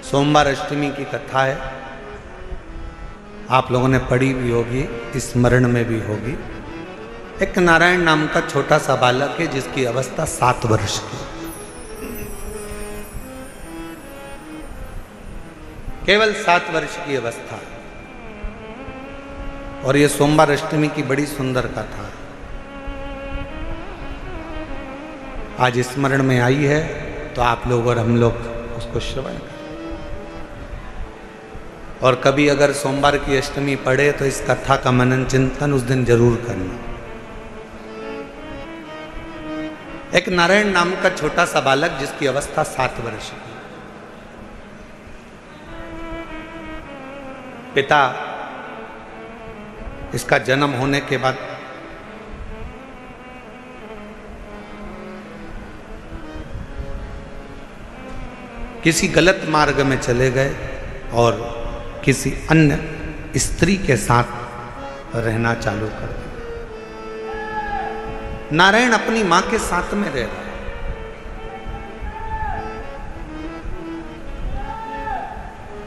सोमवार अष्टमी की कथा है, आप लोगों ने पढ़ी भी होगी, स्मरण में भी होगी। एक नारायण नाम का छोटा सा बालक है जिसकी अवस्था 7 वर्ष की, केवल 7 वर्ष की अवस्था। और ये सोमवार अष्टमी की बड़ी सुंदर कथा आज स्मरण में आई है, तो आप लोग और हम लोग उसको श्रवण करें। और कभी अगर सोमवार की अष्टमी पढ़े तो इस कथा का मनन चिंतन उस दिन जरूर करना। एक नारायण नाम का छोटा सा बालक जिसकी अवस्था 7 वर्ष की, पिता इसका जन्म होने के बाद किसी गलत मार्ग में चले गए और किसी अन्य स्त्री के साथ रहना चालू कर दिया। नारायण अपनी मां के साथ में रह रहा है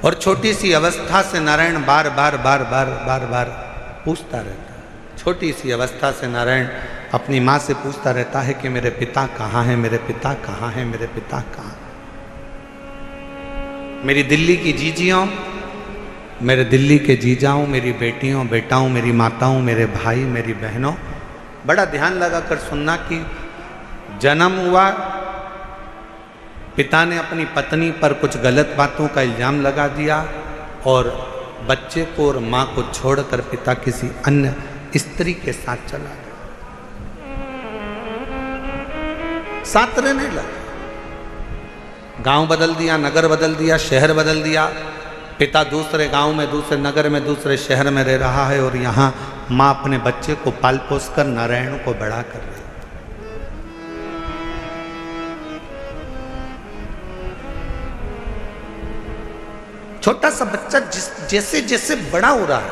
और छोटी सी अवस्था से नारायण बार बार पूछता रहता है। छोटी सी अवस्था से नारायण अपनी मां से पूछता रहता है कि मेरे पिता कहाँ हैं, मेरे पिता कहाँ हैं, मेरे पिता कहाँ। मेरी दिल्ली की जीजियों, मेरे दिल्ली के जीजाओं, मेरी बेटियों बेटाओं, मेरी माताओं, मेरे भाई, मेरी बहनों, बड़ा ध्यान लगाकर सुनना कि जन्म हुआ, पिता ने अपनी पत्नी पर कुछ गलत बातों का इल्जाम लगा दिया और बच्चे को और मां को छोड़कर पिता किसी अन्य स्त्री के साथ चला गया। साथ रहने लगा, गांव बदल दिया, नगर बदल दिया, शहर बदल दिया। पिता दूसरे गांव में, दूसरे नगर में, दूसरे शहर में रह रहा है और यहाँ माँ अपने बच्चे को पाल पोस कर नारायण को बड़ा कर रही है। छोटा सा बच्चा जैसे जैसे बड़ा हो रहा है,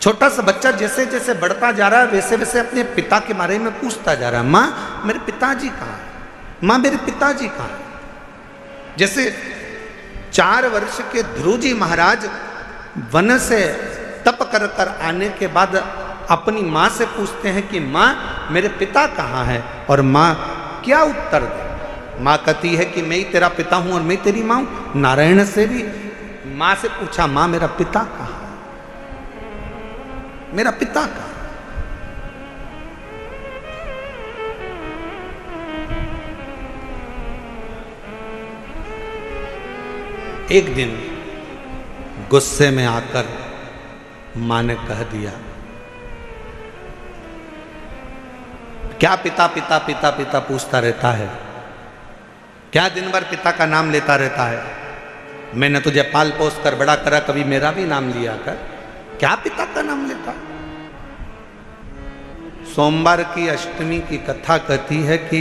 छोटा सा बच्चा जैसे जैसे बढ़ता जा रहा है, वैसे वैसे अपने पिता के बारे में पूछता जा रहा है। माँ मेरे पिताजी कहाँ है, माँ मेरे पिताजी कहाँ है। जैसे 4 वर्ष के ध्रुव जी महाराज वन से तप कर कर आने के बाद अपनी माँ से पूछते हैं कि माँ मेरे पिता कहाँ है, और माँ क्या उत्तर दे। माँ कहती है कि मैं ही तेरा पिता हूँ और मैं तेरी माँ हूँ। नारायण से भी माँ से पूछा, माँ मेरा पिता कहाँ है, मेरा पिता कहाँ। एक दिन गुस्से में आकर मां ने कह दिया, क्या पिता पिता पिता पिता पूछता रहता है, क्या दिन भर पिता का नाम लेता रहता है। मैंने तुझे पाल पोस कर बड़ा करा, कभी मेरा भी नाम लिया कर, क्या पिता का नाम लेता। सोमवार की अष्टमी की कथा कहती है कि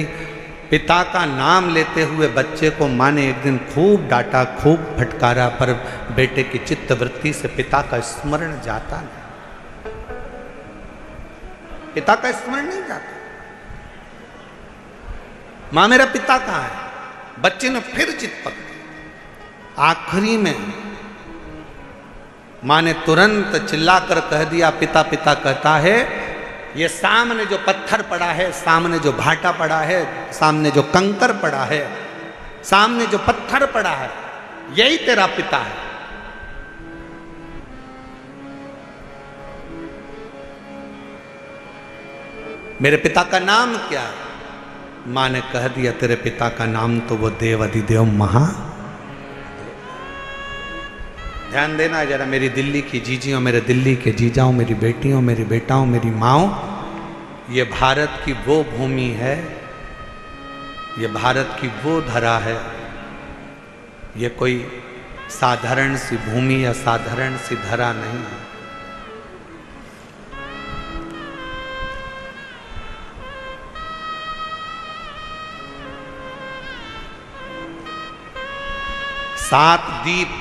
पिता का नाम लेते हुए बच्चे को माँ ने एक दिन खूब डांटा, खूब फटकारा, पर बेटे की चित्त वृत्ति से पिता का स्मरण जाता नहीं, पिता का स्मरण नहीं जाता। माँ मेरा पिता कहाँ है। बच्चे ने फिर चित पकड़ी। आखिरी में माँ ने तुरंत चिल्लाकर कह दिया, पिता पिता कहता है, ये सामने जो पत्थर पड़ा है, सामने जो भाटा पड़ा है, सामने जो कंकर पड़ा है, सामने जो पत्थर पड़ा है, यही तेरा पिता है। मेरे पिता का नाम क्या है। मां ने कह दिया, तेरे पिता का नाम तो वो देव अधिदेव महा। ध्यान देना जरा, मेरी दिल्ली की जीजियों, मेरे दिल्ली के जीजाओं, मेरी बेटियों, मेरी बेटाओं, मेरी माओ, ये भारत की वो भूमि है, ये भारत की वो धरा है। ये कोई साधारण सी भूमि या साधारण सी धरा नहीं है। सात द्वीप,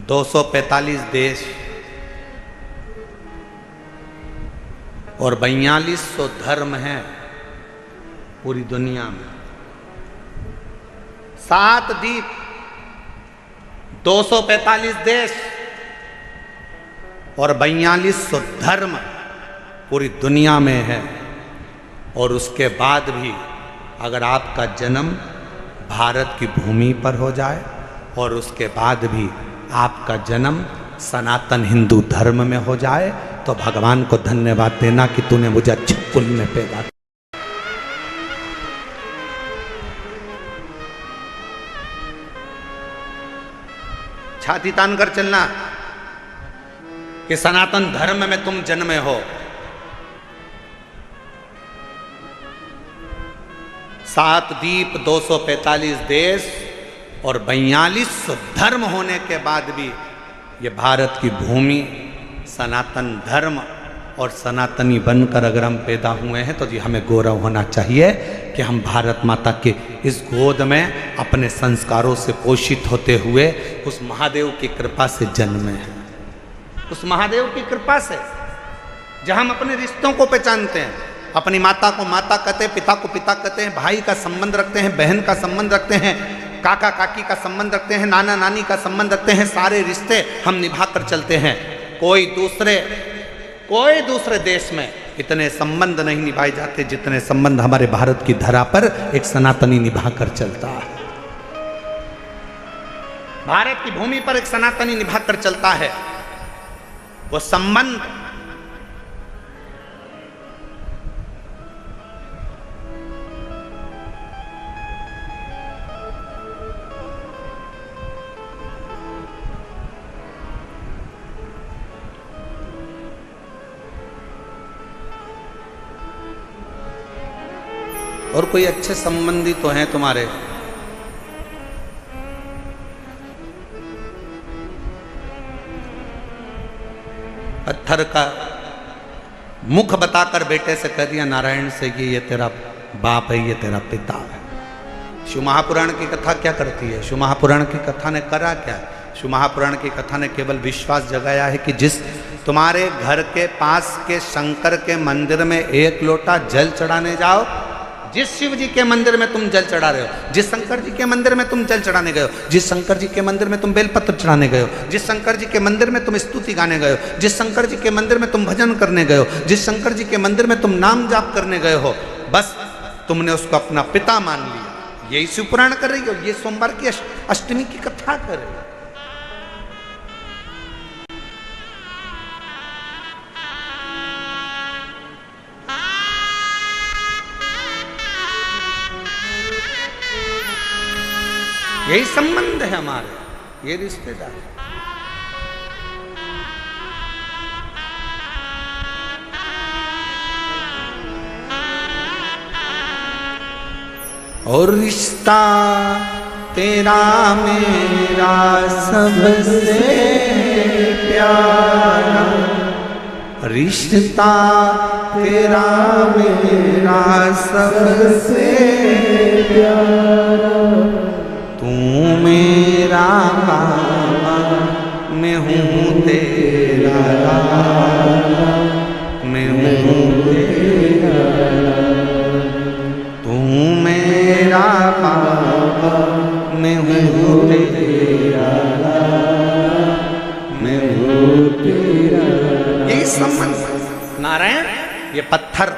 245 देश और 4200 धर्म हैं पूरी दुनिया में। 7 द्वीप, 245 देश और 4200 धर्म पूरी दुनिया में है। और उसके बाद भी अगर आपका जन्म भारत की भूमि पर हो जाए और उसके बाद भी आपका जन्म सनातन हिंदू धर्म में हो जाए तो भगवान को धन्यवाद देना कि तूने मुझे अच्छे कुल में पैदा किया। छाती तान कर चलना कि सनातन धर्म में तुम जन्मे हो। 7 द्वीप, 245 देश और 4200 धर्म होने के बाद भी ये भारत की भूमि सनातन धर्म और सनातनी बनकर अगर हम पैदा हुए हैं तो जी हमें गौरव होना चाहिए कि हम भारत माता के इस गोद में अपने संस्कारों से पोषित होते हुए उस महादेव की कृपा से जन्मे हैं। उस महादेव की कृपा से जहां हम अपने रिश्तों को पहचानते हैं, अपनी माता को माता कहते हैं, पिता को पिता कहते हैं, भाई का संबंध रखते हैं, बहन का संबंध रखते हैं, काका काकी का संबंध रखते हैं, नाना नानी का संबंध रखते हैं। सारे रिश्ते हम निभा कर चलते हैं। कोई दूसरे देश में इतने संबंध नहीं निभाए जाते जितने संबंध हमारे भारत की धरा पर एक सनातनी निभा कर चलता है। भारत की भूमि पर एक सनातनी निभा कर चलता है। वो संबंध और कोई अच्छे संबंधी तो हैं तुम्हारे, पत्थर का मुख बताकर बेटे से कह दिया नारायण से कि ये तेरा बाप है, ये तेरा पिता है। शिव महापुराण की कथा क्या करती है? शिव महापुराण की कथा ने करा क्या? शिव महापुराण की कथा ने केवल विश्वास जगाया है कि जिस तुम्हारे घर के पास के शंकर के मंदिर में 1 लोटा जल चढ़ाने जाओ, जिस शिव जी के मंदिर में तुम जल चढ़ा रहे हो, जिस शंकर जी के मंदिर में तुम जल चढ़ाने गए हो, जिस शंकर जी के मंदिर में तुम बेलपत्र चढ़ाने गए हो, जिस शंकर जी के मंदिर में तुम स्तुति गाने गए हो, जिस शंकर जी के मंदिर में तुम भजन करने गए हो, जिस शंकर जी के मंदिर में तुम नाम जाप करने गए हो, बस तुमने उसको अपना पिता मान लिया। यही शिव पुराण कर रही हो, ये सोमवार की अष्टमी की कथा कर रही हो। यही संबंध है हमारे, ये रिश्तेदार। और रिश्ता तेरा मेरा सबसे प्यारा, रिश्ता तेरा मेरा सबसे प्यारा, तू मेरा बाबा मैं हूँ तेरा लाला, मैं हूँ तेरा लाला, तू मेरा बाबा मैं हूँ तेरा लाला, मैं हूँ तेरा लाला। यही संबंध। नारायण ये पत्थर,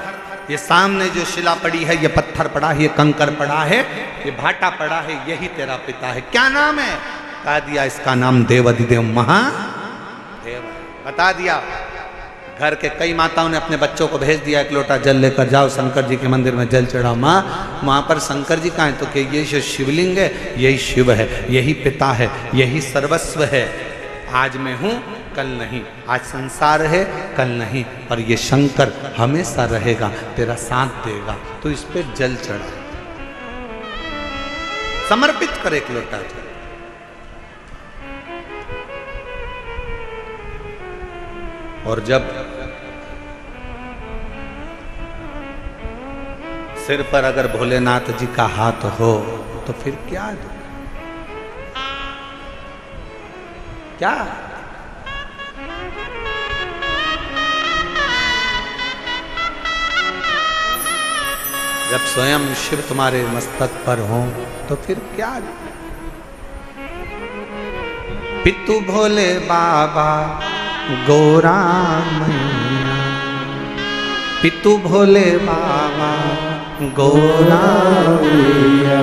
ये सामने जो शिला पड़ी है, ये पत्थर पड़ा है, ये कंकर पड़ा है, ये भाटा पड़ा है, यही तेरा पिता है। क्या नाम है? बता दिया, इसका नाम देवाधिदेव महादेव। बता दिया। घर के कई माताओं ने अपने बच्चों को भेज दिया, 1 लोटा जल लेकर जाओ शंकर जी के मंदिर में जल चढ़ाओ। माँ वहाँ पर शंकर जी कहाँ है? तो कि ये जो शिवलिंग है यही शिव है, यही पिता है, यही सर्वस्व है। आज मैं हूँ कल नहीं, आज संसार है कल नहीं, और ये शंकर हमेशा रहेगा, तेरा साथ देगा। तो इस पे जल चढ़ा, समर्पित कर 1 लोटा जल। और जब सिर पर अगर भोलेनाथ जी का हाथ हो तो फिर क्या दुख, क्या? जब स्वयं शिव तुम्हारे मस्तक पर हो तो फिर क्या। पितु भोले बाबा गौरा मैया, पितु भोले बाबा गौरा मैया,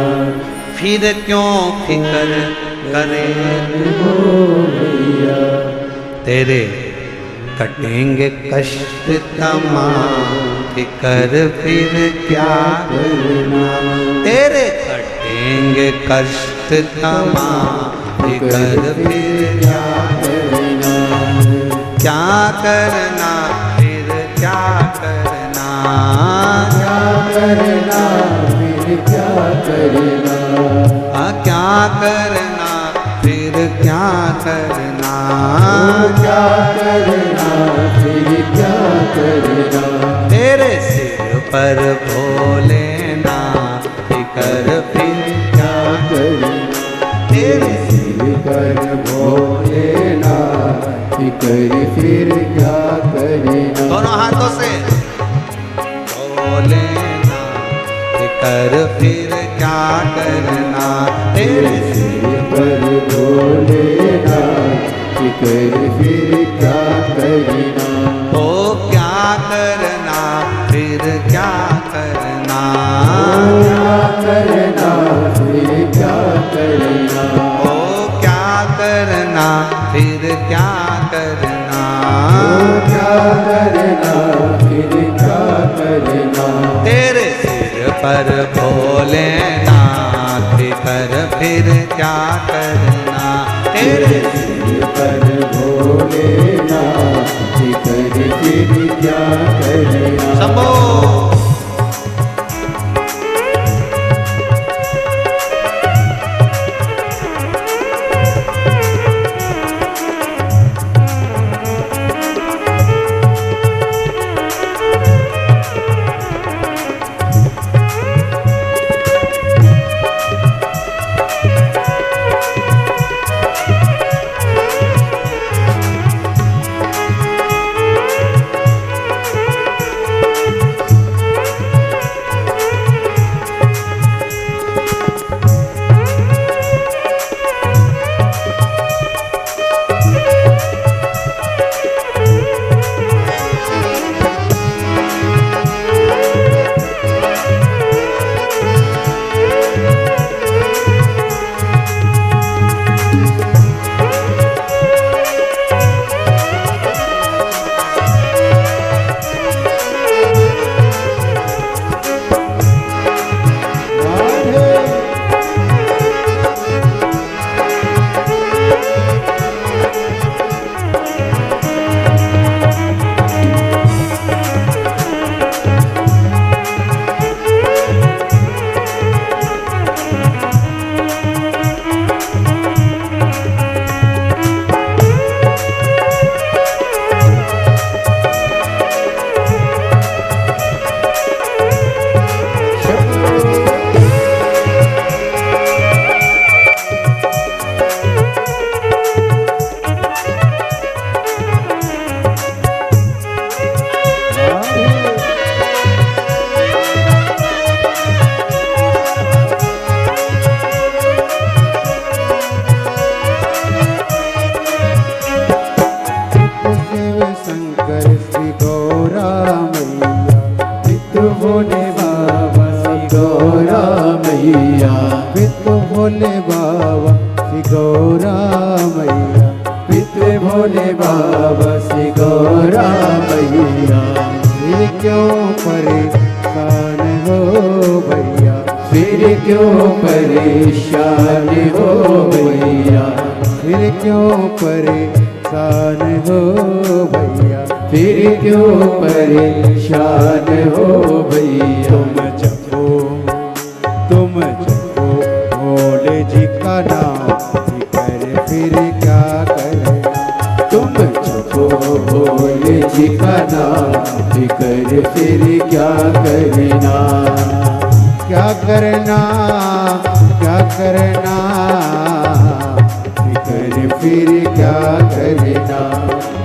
फिर क्यों फिकर करे भैया, तेरे कटेंगे कष्ट तमाम, फिकर फिर क्या करना, तेरे कटेंगे कष्ट तमाम, फिकर फिर क्या करना, क्या करना फिर क्या करना, क्या करना फिर क्या करना, क्या करना फिर क्या करना, क्या करना फिर क्या करना, तेरे सिर पर भोलेनाथ, फिकर फिर क्या करना, तेरे सिर पर भोलेनाथ, फिकर फिर क्या करना। दोनों हाथों से भोलेनाथ, फिकर फिर क्या करना, तेरे सिर पर भोलेनाथ, फिकर फिर क्या करना, ओ क्या करना फिर क्या करना, क्या करना फिर क्या करना, ओ क्या करना फिर क्या करना, क्या करना फिर क्या करना, तेरे सिर पर भोलेनाथ, फिकर फिर क्या करना, तेरे सिर पर भोलेनाथ, फिकर फिर क्या करना। शंभो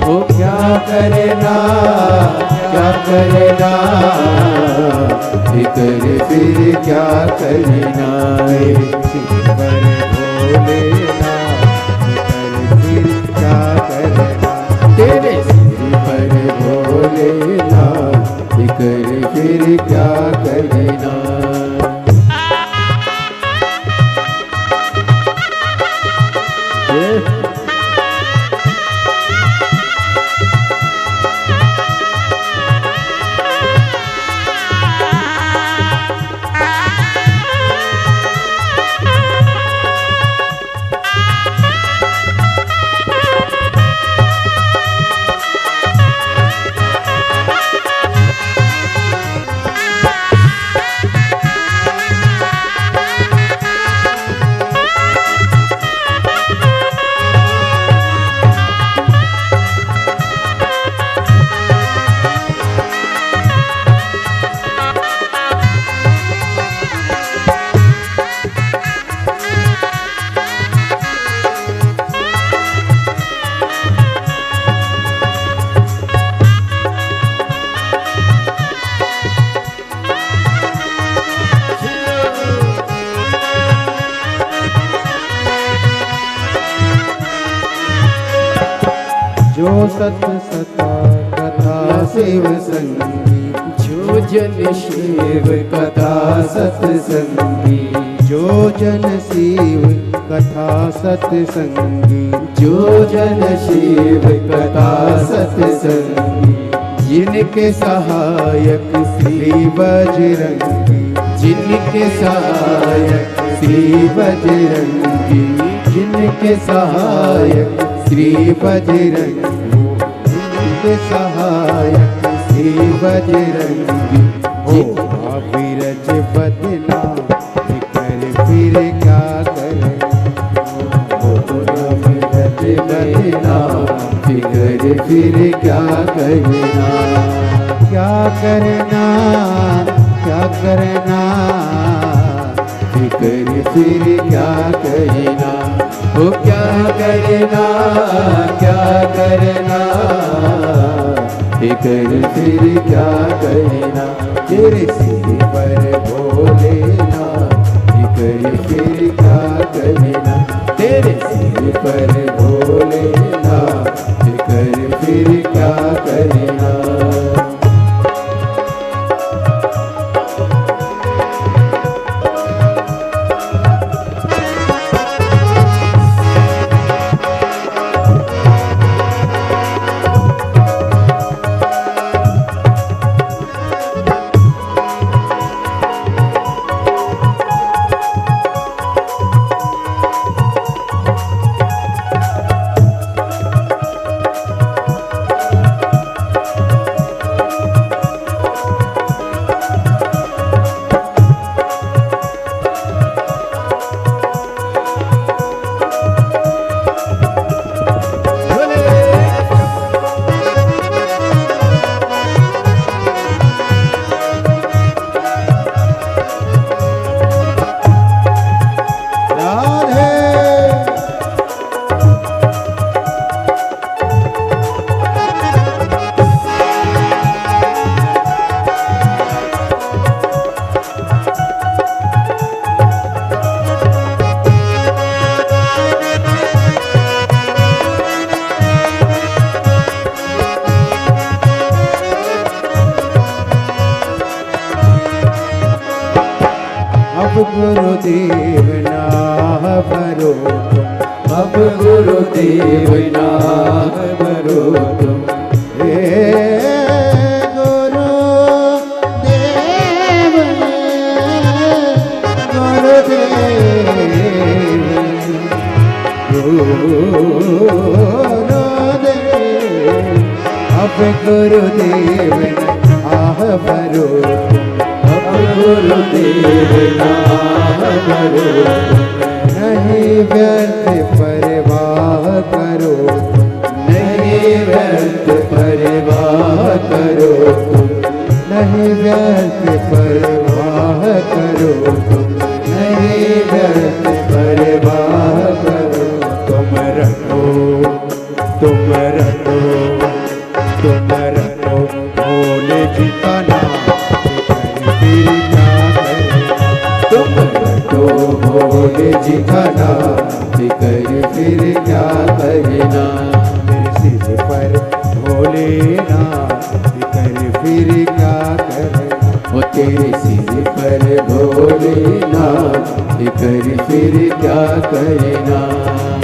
वो क्या करना क्या करना, फिक्र फिर क्या करना, सिर पर भोलेनाथ फिक्र फिर क्या करना, तेरे सिर पर भोलेनाथ फिक्र फिर क्या करना। जो सत सता कथा शिव संगी, जो जन शिव कथा सत्संगी, जो जन शिव कथा सत्संगी, जो जन शिव कथा सत्संगी, जिनके सहायक श्री बजरंगी, जिनके सहायक श्री बजरंगी, जिनके सहायक श्री बजरंगी, जिनके सहायक श्री बजरंगी, हो विरज बदना फिक्र फिर क्या करना, हो विरज बदना फिक्र फिर क्या करना, क्या करना क्या करना, फिक्र फिर क्या करना, वो क्या करना क्या करना, फिक्र फिर क्या करना, तेरे सिर पर भोलेनाथ फिक्र फिर क्या करना, तेरे सिर पर भोलेनाथ फिक्र फिर क्या करना। गुरुदेव ना भरो तुम, अब गुरुदेव ना भरो तुम, अब गुरुदेव आह भरो, अब गुरुदेव नाह भरो, नहीं व्यर्थ परवाह करो, नहीं व्यर्थ परवाह करो, नहीं व्यर्थ परवाह करो, नहीं व्यर्थ परवाह करो, तुम रखो भोले जी का नाम लेकर फिर क्या करना। मेरे सिर पर भोलेनाथ लेकर फिर क्या करना। वो तेरे सिर पर भोलेनाथ लेकर फिर क्या करना।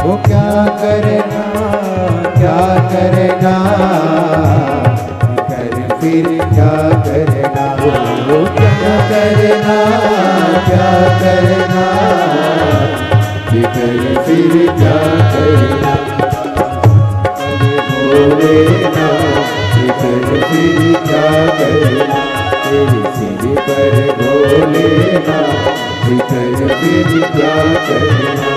वो क्या करना, क्या करना, लेकर फिर क्या करना। वो क्या करना, क्या करना, लेकर फिर क्या करना। भोलेनाथ लेकर फिर क्या करना। तेरे सिर पर भोलेनाथ लेकर फिर क्या करना।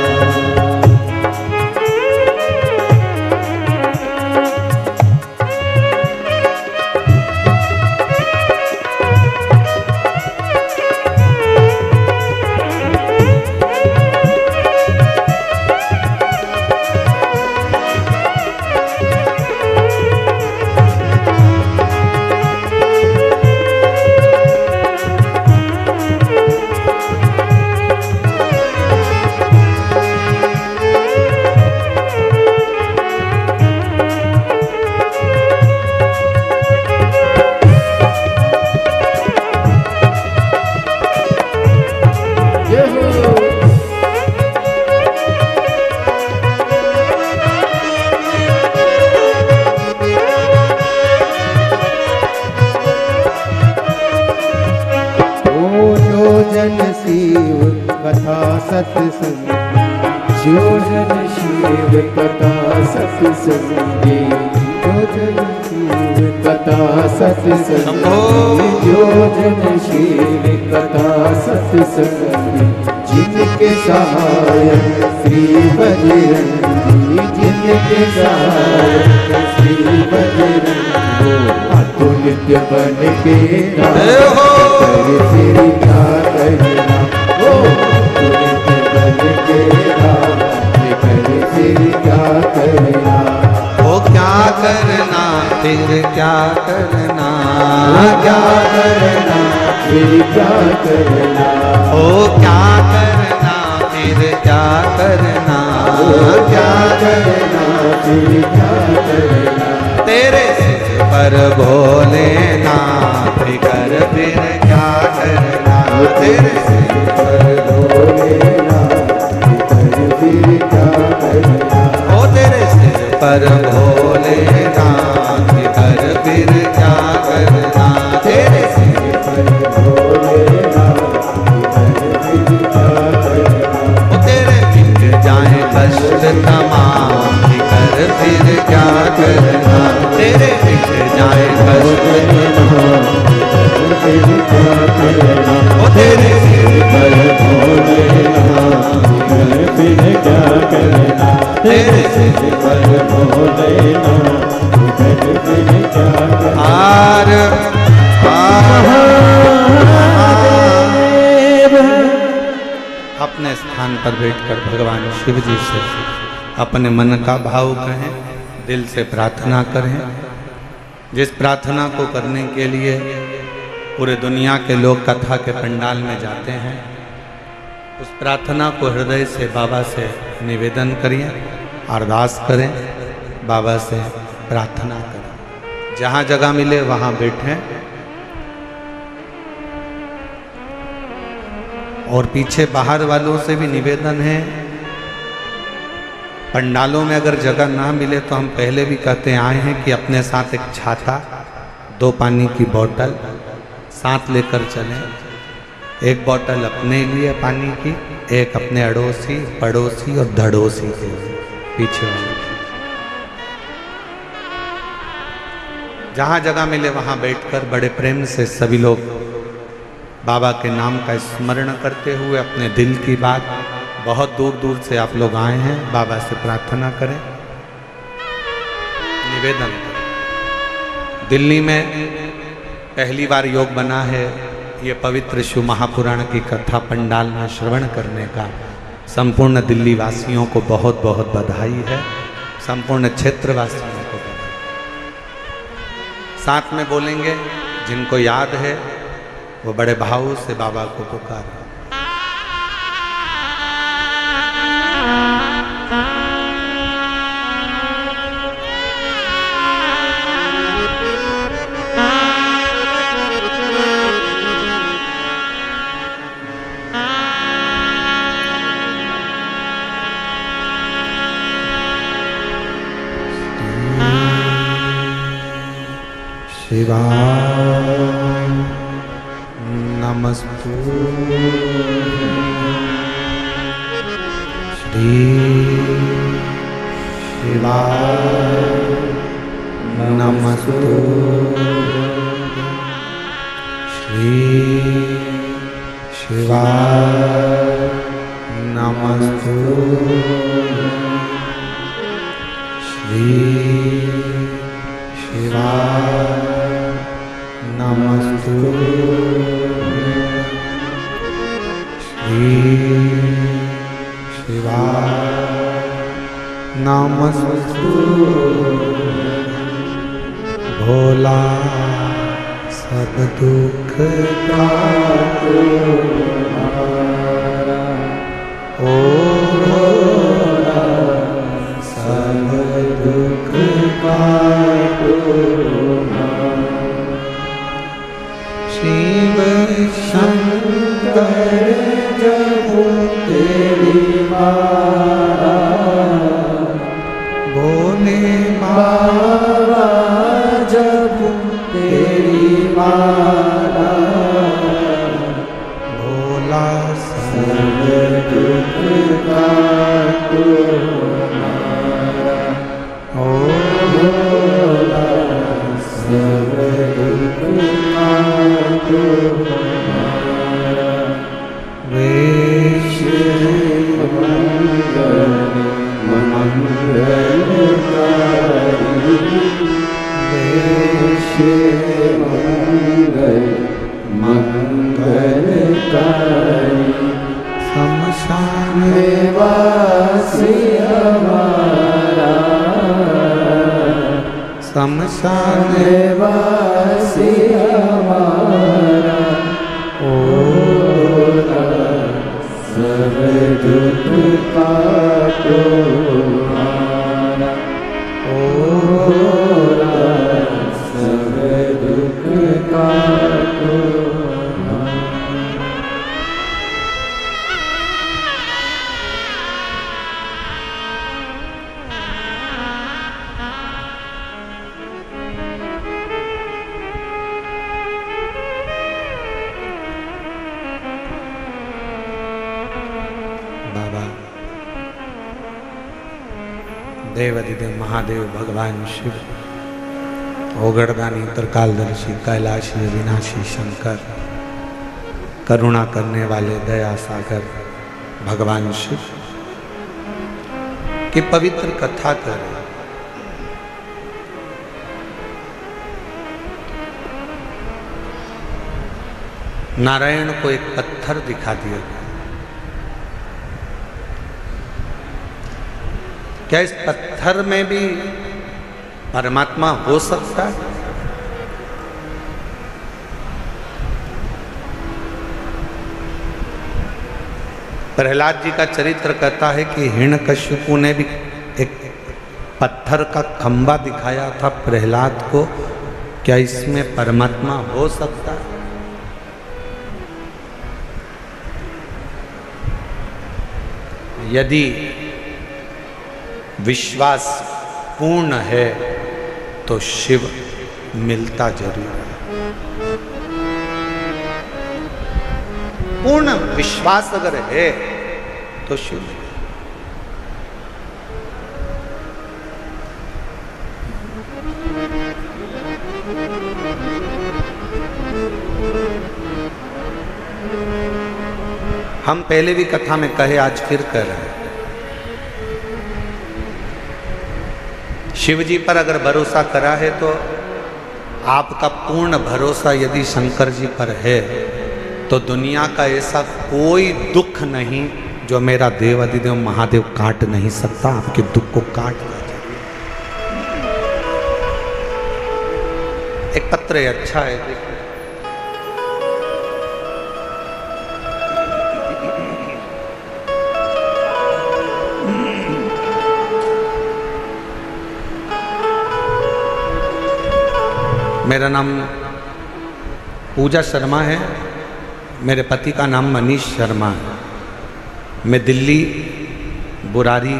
शिव कथा सत्संग, जो जन शिव कथा सत्संगी, जो जन शिव कथा सत्संगी, जो जन शिव कथा सत्संगी, जिनके सहायक श्री बजरंगी, जिनके सहायक श्री बजरंगी, अतुल्य बन के कर फिर क्या करना। ओ अतुल्य बन के कर फिर क्या करना। ओ क्या करना फिर क्या करना, क्या करना फिर क्या करना। ओ क्या करना फिर क्या करना, क्या करना फिर क्या करना। तेरे सिर पर भोलेनाथ कर फिर क्या करना। तेरे सिर पर भोलेनाथ कर फिर क्या करना। ओ तेरे सिर पर भोलेनाथ कर फिर क्या करना। तेरे सिर पर भोलेनाथ कर फिर क्या करना। ओ तेरे मिट जाए कष्ट तमाम कर फिर क्या करना। तेरे मिट जाए कष्ट तमाम फिर क्या करना। ओ तेरे सिर पर भोलेनाथ कर फिर क्या करना। तेरे सिर पर भोलेनाथ कर फिर क्या करना। आर अपने स्थान पर बैठकर भगवान शिव जी से अपने मन का भाव कहें, दिल से प्रार्थना करें। जिस प्रार्थना को करने के लिए पूरे दुनिया के लोग कथा के पंडाल में जाते हैं, उस प्रार्थना को हृदय से बाबा से निवेदन करिए, अरदास करें, बाबा से प्रार्थना करें। जहाँ जगह मिले वहाँ बैठें और पीछे बाहर वालों से भी निवेदन है, पंडालों में अगर जगह ना मिले तो हम पहले भी कहते आए हैं कि अपने साथ एक छाता, 2 पानी की बोतल साथ लेकर चलें। एक बोतल अपने लिए पानी की, एक अपने अड़ोसी, पड़ोसी और धड़ोसी के लिए, पीछे वाले। जहाँ जगह मिले वहाँ बैठकर बड़े प्रेम से सभी लोग बाबा के नाम का स्मरण करते हुए अपने दिल की बात, बहुत दूर दूर से आप लोग आए हैं, बाबा से प्रार्थना करें, निवेदन करें। दिल्ली में पहली बार योग बना है, ये पवित्र शिव महापुराण की कथा पंडाल में श्रवण करने का संपूर्ण दिल्ली वासियों को बहुत बहुत बधाई है, संपूर्ण क्षेत्रवासियों को बधाई। साथ में बोलेंगे, जिनको याद है वो बड़े भाव से बाबा को पुकार। शिवाय नमस्तुते श्री शिवाय नमस्तुते श्री शिवाय नमस्तुते श्री शिवाय नमस्तुते श्री शिवाय नमस्तुते भोला सब दुख काटो ओ भोला सब दुख काटो शिव शंकर जब तेरी मारा भोले बाबा जब तेरी मारा भोला सब दुख काटो ओ भोला सब दुख काटो मंगलकारी शमशान वासी हमारा शमशान वासी हमारा ओ सब दुख काटो हमारा ओ सब दुख काटो बाबा देवाधिदेव महादेव भगवान शिव ओगड़दानी त्रिकालदर्शी कैलाशी अविनाशी शंकर करुणा करने वाले दया सागर भगवान शिव की पवित्र कथा कर नारायण को एक पत्थर दिखा दिया गया। क्या इस पत्थर में भी परमात्मा हो सकता है? प्रहलाद जी का चरित्र कहता है कि हिरण्यकश्यपु ने भी एक पत्थर का खंबा दिखाया था प्रहलाद को। क्या इसमें परमात्मा हो सकता है? यदि विश्वास पूर्ण है तो शिव मिलता जरूर है। पूर्ण विश्वास अगर है तो शिव। हम पहले भी कथा में कहे, आज फिर कह रहे हैं, शिव जी पर अगर भरोसा करा है तो आपका पूर्ण भरोसा यदि शंकर जी पर है तो दुनिया का ऐसा कोई दुख नहीं जो मेरा देव अधिदेव महादेव काट नहीं सकता। आपके दुख को काट देगा। एक पत्र है, अच्छा है, देखो। मेरा नाम पूजा शर्मा है, मेरे पति का नाम मनीष शर्मा है। मैं दिल्ली बुरारी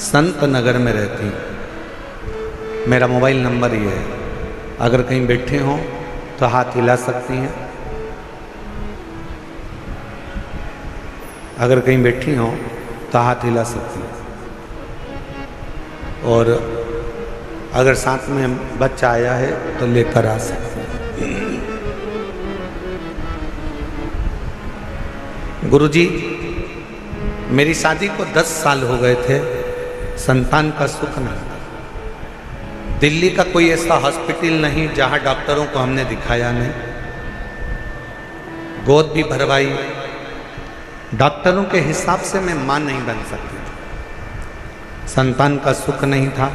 संत नगर में रहती हूँ। मेरा मोबाइल नंबर ये है अगर कहीं बैठे हों तो हाथ हिला सकती हैं। अगर कहीं बैठी हों तो हाथ हिला सकती हैं। और अगर साथ में बच्चा आया है तो लेकर आ सकते हैं। गुरुजी, मेरी शादी को 10 साल हो गए थे, संतान का सुख नहीं। दिल्ली का कोई ऐसा हॉस्पिटल नहीं जहां डॉक्टरों को हमने दिखाया नहीं, गोद भी भरवाई। डॉक्टरों के हिसाब से मैं मां नहीं बन सकती थी, संतान का सुख नहीं था।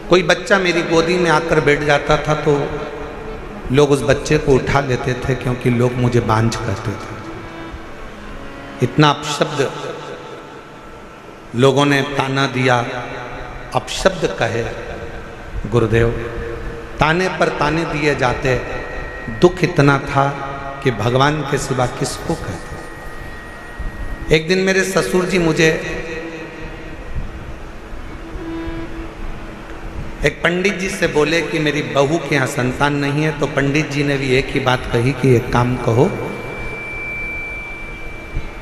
कोई बच्चा मेरी गोदी में आकर बैठ जाता था तो लोग उस बच्चे को उठा लेते थे, क्योंकि लोग मुझे बांझ कहते थे। इतना अपशब्द लोगों ने ताना दिया, अपशब्द कहे। गुरुदेव, ताने पर ताने दिए जाते, दुख इतना था कि भगवान के सिवा किसको कहते। एक दिन मेरे ससुर जी मुझे एक पंडित जी से बोले कि मेरी बहू के यहाँ संतान नहीं है, तो पंडित जी ने भी एक ही बात कही कि एक काम कहो,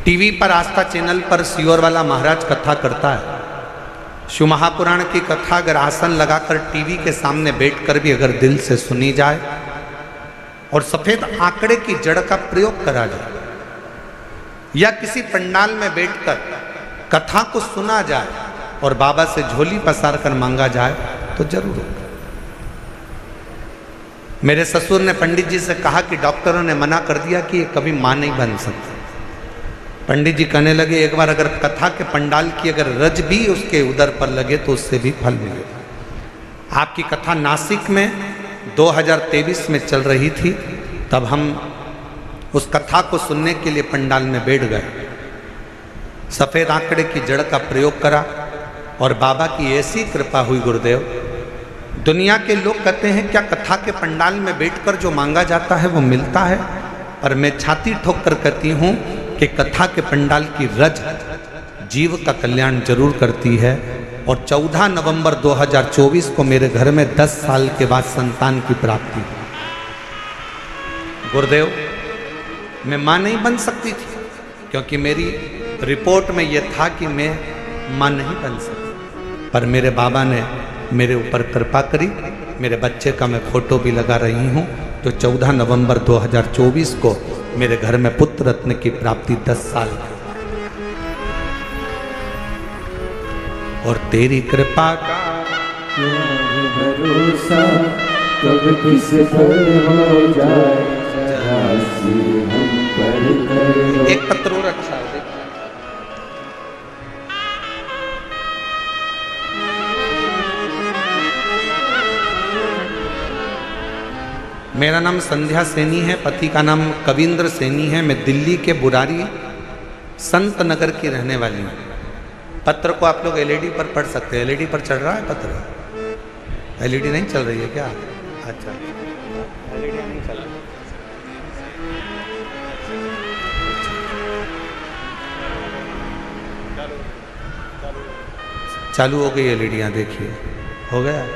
टीवी पर आस्था चैनल पर सियोर वाला महाराज कथा करता है, शिव महापुराण की कथा अगर आसन लगाकर टीवी के सामने बैठकर भी अगर दिल से सुनी जाए और सफेद आंकड़े की जड़ का प्रयोग करा जाए, या किसी पंडाल में बैठकर कथा को सुना जाए और बाबा से झोली पसार कर मांगा जाए तो जरूर होगा। मेरे ससुर ने पंडित जी से कहा कि डॉक्टरों ने मना कर दिया कि ये कभी मां नहीं बन सकती। पंडित जी कहने लगे, एक बार अगर कथा के पंडाल की अगर रज भी उसके उदर पर लगे तो उससे भी फल मिलेगा। आपकी कथा नासिक में 2023 में चल रही थी, तब हम उस कथा को सुनने के लिए पंडाल में बैठ गए। सफेद आंकड़े की जड़ का प्रयोग करा और बाबा की ऐसी कृपा हुई। गुरुदेव, दुनिया के लोग कहते हैं क्या कथा के पंडाल में बैठकर जो मांगा जाता है वो मिलता है, पर मैं छाती ठोक कर कहती हूँ कि कथा के पंडाल की रज जीव का कल्याण जरूर करती है। और 14 नवंबर 2024 को मेरे घर में 10 साल के बाद संतान की प्राप्ति। गुरुदेव, मैं मां नहीं बन सकती थी, क्योंकि मेरी रिपोर्ट में यह था कि मैं मां नहीं बन सकती, पर मेरे बाबा ने मेरे ऊपर कृपा करी। मेरे बच्चे का मैं फोटो भी लगा रही हूँ, जो 14 नवंबर 2024 को मेरे घर में पुत्र रत्न की प्राप्ति 10 साल की। और तेरी कृपा का भरोसा कब किस पर हो जाए, हम पर करो। एक पत्र और अच्छा है। मेरा नाम संध्या सैनी है, पति का नाम कविंद्र सैनी है। मैं दिल्ली के बुरारी संत नगर की रहने वाली हूँ। पत्र को आप लोग एलईडी पर पढ़ सकते हैं। एलईडी पर चल रहा है पत्र? एलईडी नहीं चल रही है क्या? अच्छा, एलईडी नहीं चल रही। चालू हो गई एलईडियाँ, देखिए हो गया।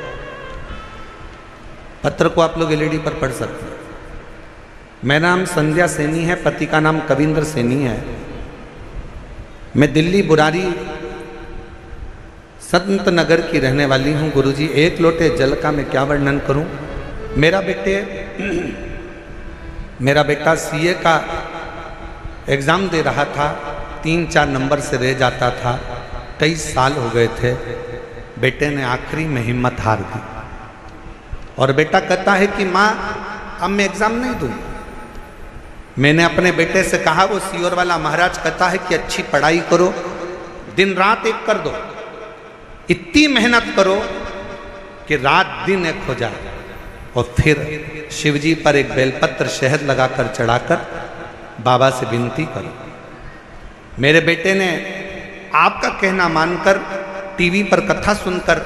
पत्र को आप लोग एलईडी पर पढ़ सकते हैं। मेरा नाम संध्या सैनी है, पति का नाम कविंद्र सैनी है। मैं दिल्ली बुरारी संत नगर की रहने वाली हूँ। गुरुजी, एक लोटे जल का मैं क्या वर्णन करूँ। मेरा बेटा सीए का एग्ज़ाम दे रहा था, 3-4 नंबर से रह जाता था। कई साल हो गए थे। बेटे ने आखिरी में हिम्मत हार दी और बेटा कहता है कि माँ अब मैं एग्ज़ाम नहीं दूँ। मैंने अपने बेटे से कहा, वो सियोर वाला महाराज कहता है कि अच्छी पढ़ाई करो, दिन रात एक कर दो, इतनी मेहनत करो कि रात दिन एक हो जाए, और फिर शिवजी पर एक बेलपत्र शहद लगाकर चढ़ाकर बाबा से विनती करो। मेरे बेटे ने आपका कहना मानकर टीवी पर कथा सुनकर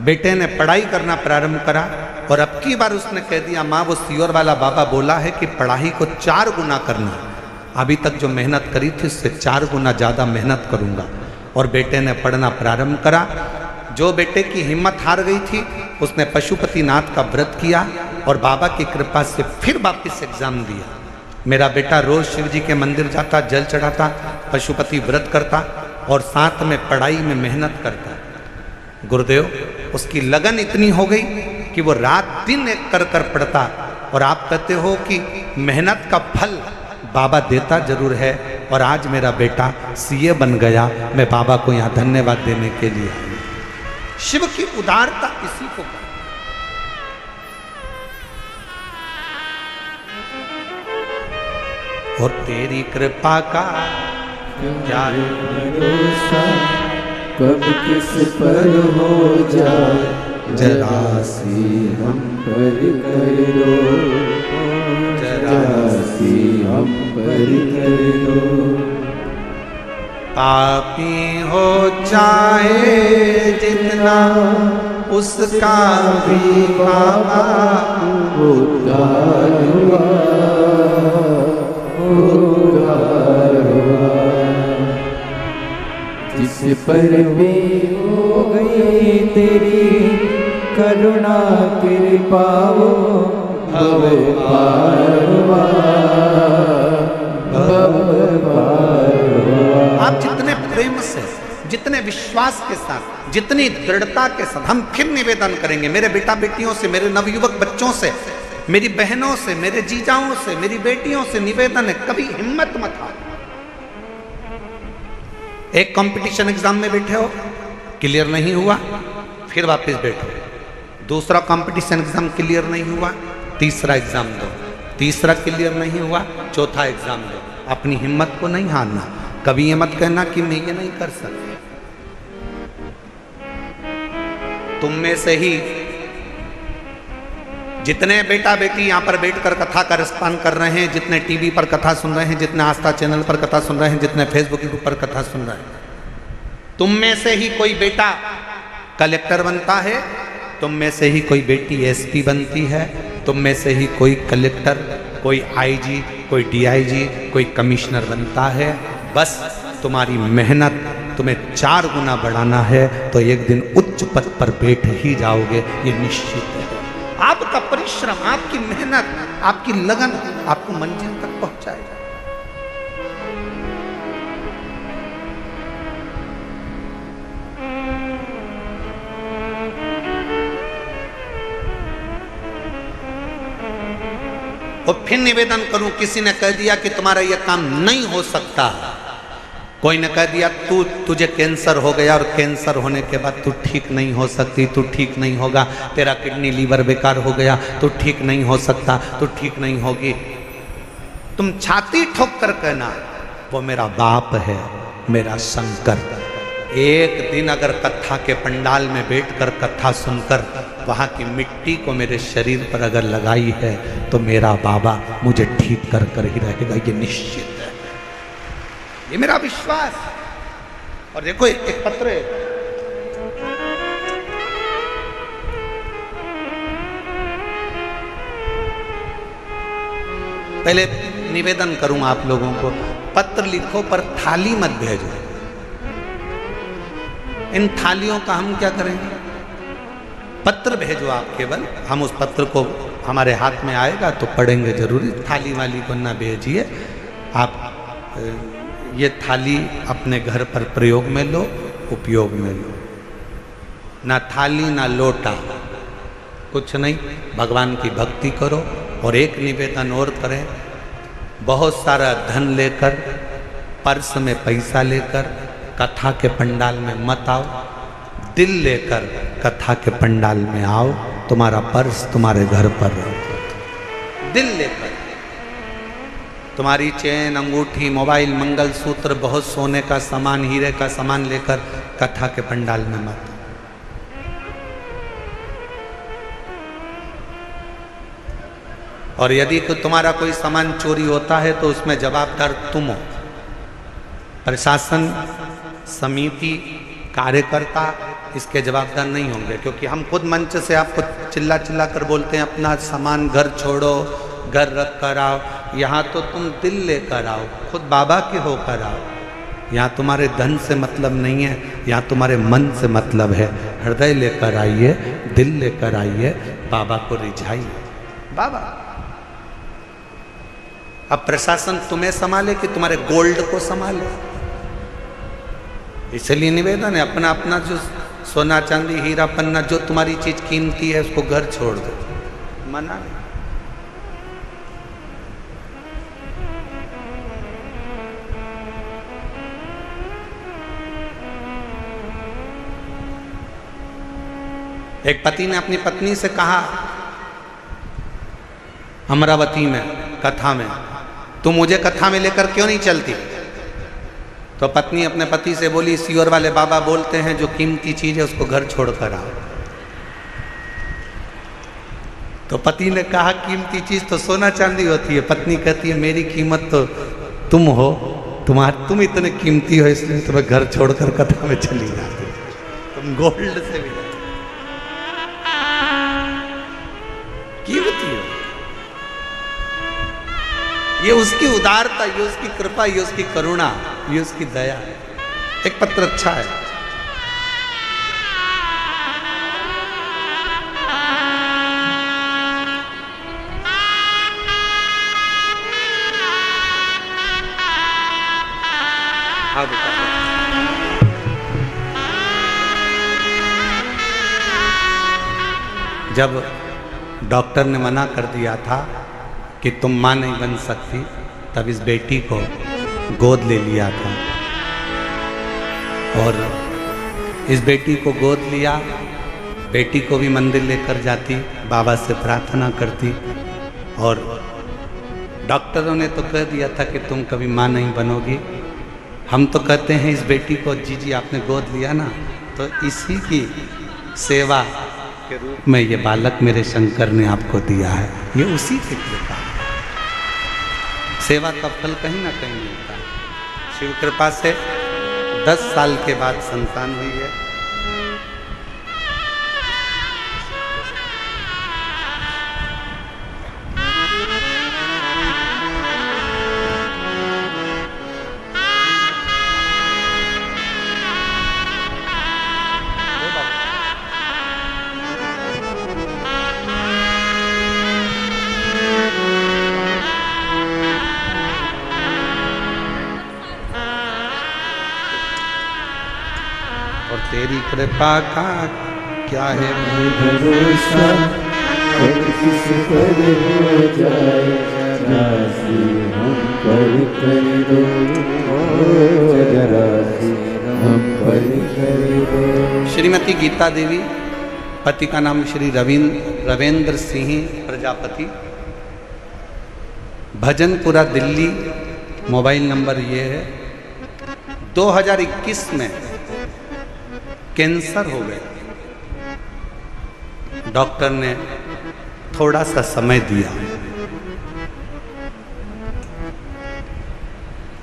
बेटे ने पढ़ाई करना प्रारंभ करा, और अब की बार उसने कह दिया, माँ वो सियोर वाला बाबा बोला है कि पढ़ाई को 4 गुना करना। अभी तक जो मेहनत करी थी उससे 4 गुना ज़्यादा मेहनत करूँगा। और बेटे ने पढ़ना प्रारंभ करा। जो बेटे की हिम्मत हार गई थी उसने पशुपतिनाथ का व्रत किया और बाबा की कृपा से फिर वापस एग्जाम दिया। मेरा बेटा रोज शिव जी के मंदिर जाता, जल चढ़ाता, पशुपति व्रत करता और साथ में पढ़ाई में मेहनत करता। गुरुदेव, उसकी लगन इतनी हो गई कि वो रात दिन एक कर कर पढ़ता। और आप कहते हो कि मेहनत का फल बाबा देता जरूर है। और आज मेरा बेटा सीए बन गया। मैं बाबा को यहाँ धन्यवाद देने के लिए आई। शिव की उदारता इसी को कहते। और तेरी कृपा का क्या भरोसा, कब किस पर हो जाए जरा सी हम पर कर लो, जरा सी हम पर कर लो। पापी हो चाहे जितना उसका भी बाबा उद्धार हुआ, उद्धार हुआ। जिस पर भी हो गई तेरी करुणा कृपा, वो भव पार हुआ, भव पार हुआ। आप जितने प्रेम से, जितने विश्वास के साथ, जितनी दृढ़ता के साथ, हम फिर निवेदन करेंगे मेरे बेटा बेटियों से, मेरे नवयुवक बच्चों से, मेरी बहनों से, मेरे जीजाओं से, मेरी बेटियों से निवेदन है, कभी हिम्मत मत हारो। एक कंपटीशन एग्जाम में बैठे हो, क्लियर नहीं हुआ, फिर वापस बैठो। दूसरा कंपटीशन एग्जाम क्लियर नहीं हुआ, तीसरा एग्जाम दो। तीसरा क्लियर नहीं हुआ, चौथा एग्जाम दो। अपनी हिम्मत को नहीं हारना। कभी ये मत कहना कि मैं ये नहीं कर सकता। तुम में से ही जितने बेटा बेटी यहाँ पर बैठकर कथा का रसपान कर रहे हैं, जितने टीवी पर कथा सुन रहे हैं, जितने आस्था चैनल पर कथा सुन रहे हैं, जितने फेसबुक पर कथा सुन रहे हैं, तुम में से ही कोई बेटा कलेक्टर बनता है, तुम में से ही कोई बेटी एसपी बनती है, तुम में से ही कोई कलेक्टर, कोई आईजी, कोई डीआईजी, कोई कमिश्नर बनता है। बस तुम्हारी मेहनत तुम्हें 4 गुना बढ़ाना है तो एक दिन उच्च पद पर बैठ ही जाओगे, ये निश्चित है। आपका परिश्रम, आपकी मेहनत, आपकी लगन आपको मंजिल तक पहुंचाएगा। और फिर निवेदन करूं, किसी ने कह दिया कि तुम्हारा यह काम नहीं हो सकता, कोई ने कह दिया तुझे कैंसर हो गया और कैंसर होने के बाद तू ठीक नहीं हो सकती, तू ठीक नहीं होगा, तेरा किडनी लीवर बेकार हो गया, तू ठीक नहीं हो सकता, तू ठीक नहीं होगी। तुम छाती ठोक कर कहना, वो मेरा बाप है, मेरा शंकर। एक दिन अगर कथा के पंडाल में बैठकर कथा सुनकर वहाँ की मिट्टी को मेरे शरीर पर अगर लगाई है तो मेरा बाबा मुझे ठीक कर कर ही रहेगा, ये निश्चित है, ये मेरा विश्वास। और देखो एक पत्र है, पहले निवेदन करूं आप लोगों को, पत्र लिखो पर थाली मत भेजो। इन थालियों का हम क्या करेंगे? पत्र भेजो आप केवल, हम उस पत्र को हमारे हाथ में आएगा तो पढ़ेंगे जरूरी। थाली वाली को ना भेजिए आप। ये थाली अपने घर पर प्रयोग में लो, उपयोग में लो। ना थाली ना लोटा, कुछ नहीं, भगवान की भक्ति करो। और एक निवेदन और करें, बहुत सारा धन लेकर, पर्स में पैसा लेकर कथा के पंडाल में मत आओ। दिल लेकर कथा के पंडाल में आओ, तुम्हारा पर्स तुम्हारे घर पर रहो। दिल लेकर तुम्हारी चेन, अंगूठी, मोबाइल, मंगलसूत्र, बहुत सोने का सामान, हीरे का सामान लेकर कथा के पंडाल में मत। और यदि तुम्हारा कोई सामान चोरी होता है तो उसमें जवाबदार तुम हो। प्रशासन, समिति, कार्यकर्ता इसके जवाबदार नहीं होंगे, क्योंकि हम खुद मंच से आपको चिल्ला चिल्ला कर बोलते हैं अपना सामान घर छोड़ो, घर रख कर आओ। यहाँ तो तुम दिल लेकर आओ, खुद बाबा के होकर आओ। यहाँ तुम्हारे धन से मतलब नहीं है, यहाँ तुम्हारे मन से मतलब है। हृदय लेकर आइए, दिल लेकर आइए, बाबा को रिझाइए। बाबा अब प्रशासन तुम्हें संभाले कि तुम्हारे गोल्ड को संभाले? इसलिए निवेदन है, अपना अपना जो सोना चांदी हीरा पन्ना जो तुम्हारी चीज कीमती है उसको घर छोड़ दो, मना नहीं। एक पति ने अपनी पत्नी से कहा अमरावती में कथा में, तुम मुझे कथा में लेकर क्यों नहीं चलती? तो पत्नी अपने पति से बोली, सियोर वाले बाबा बोलते हैं जो कीमती चीज है उसको घर छोड़कर आओ। तो पति ने कहा कीमती चीज तो सोना चांदी होती है। पत्नी कहती है मेरी कीमत तो तुम हो, तुम इतने कीमती हो इसलिए तुम्हें घर छोड़कर कथा में चली जाती, तुम गोल्ड से भी कीमती हो। ये उसकी उदारता, ये उसकी कृपा, ये उसकी करुणा, ये उसकी दया है। एक पत्र अच्छा है। हाँ बेटा, जब डॉक्टर ने मना कर दिया था कि तुम मां नहीं बन सकती, तब इस बेटी को गोद ले लिया था और इस बेटी को गोद लिया। बेटी को भी मंदिर लेकर जाती, बाबा से प्रार्थना करती और डॉक्टरों ने तो कह दिया था कि तुम कभी मां नहीं बनोगी। हम तो कहते हैं इस बेटी को जी आपने गोद लिया ना, तो इसी की सेवा के रूप में ये बालक मेरे शंकर ने आपको दिया है। ये उसी की कृपा है। सेवा का फल कहीं ना कहीं मिलता है। शिव कृपा से 10 साल के बाद संतान हुई है। तेरी कृपा का क्या है भरोसा, कब किस पर हो जाए राशि हम पर कर दो, राशि हम पर कर दो। श्रीमती गीता देवी, पति का नाम श्री रविंद्र सिंह प्रजापति, भजनपुरा दिल्ली। मोबाइल नंबर ये है। 2021 में कैंसर हो गया। डॉक्टर ने थोड़ा सा समय दिया,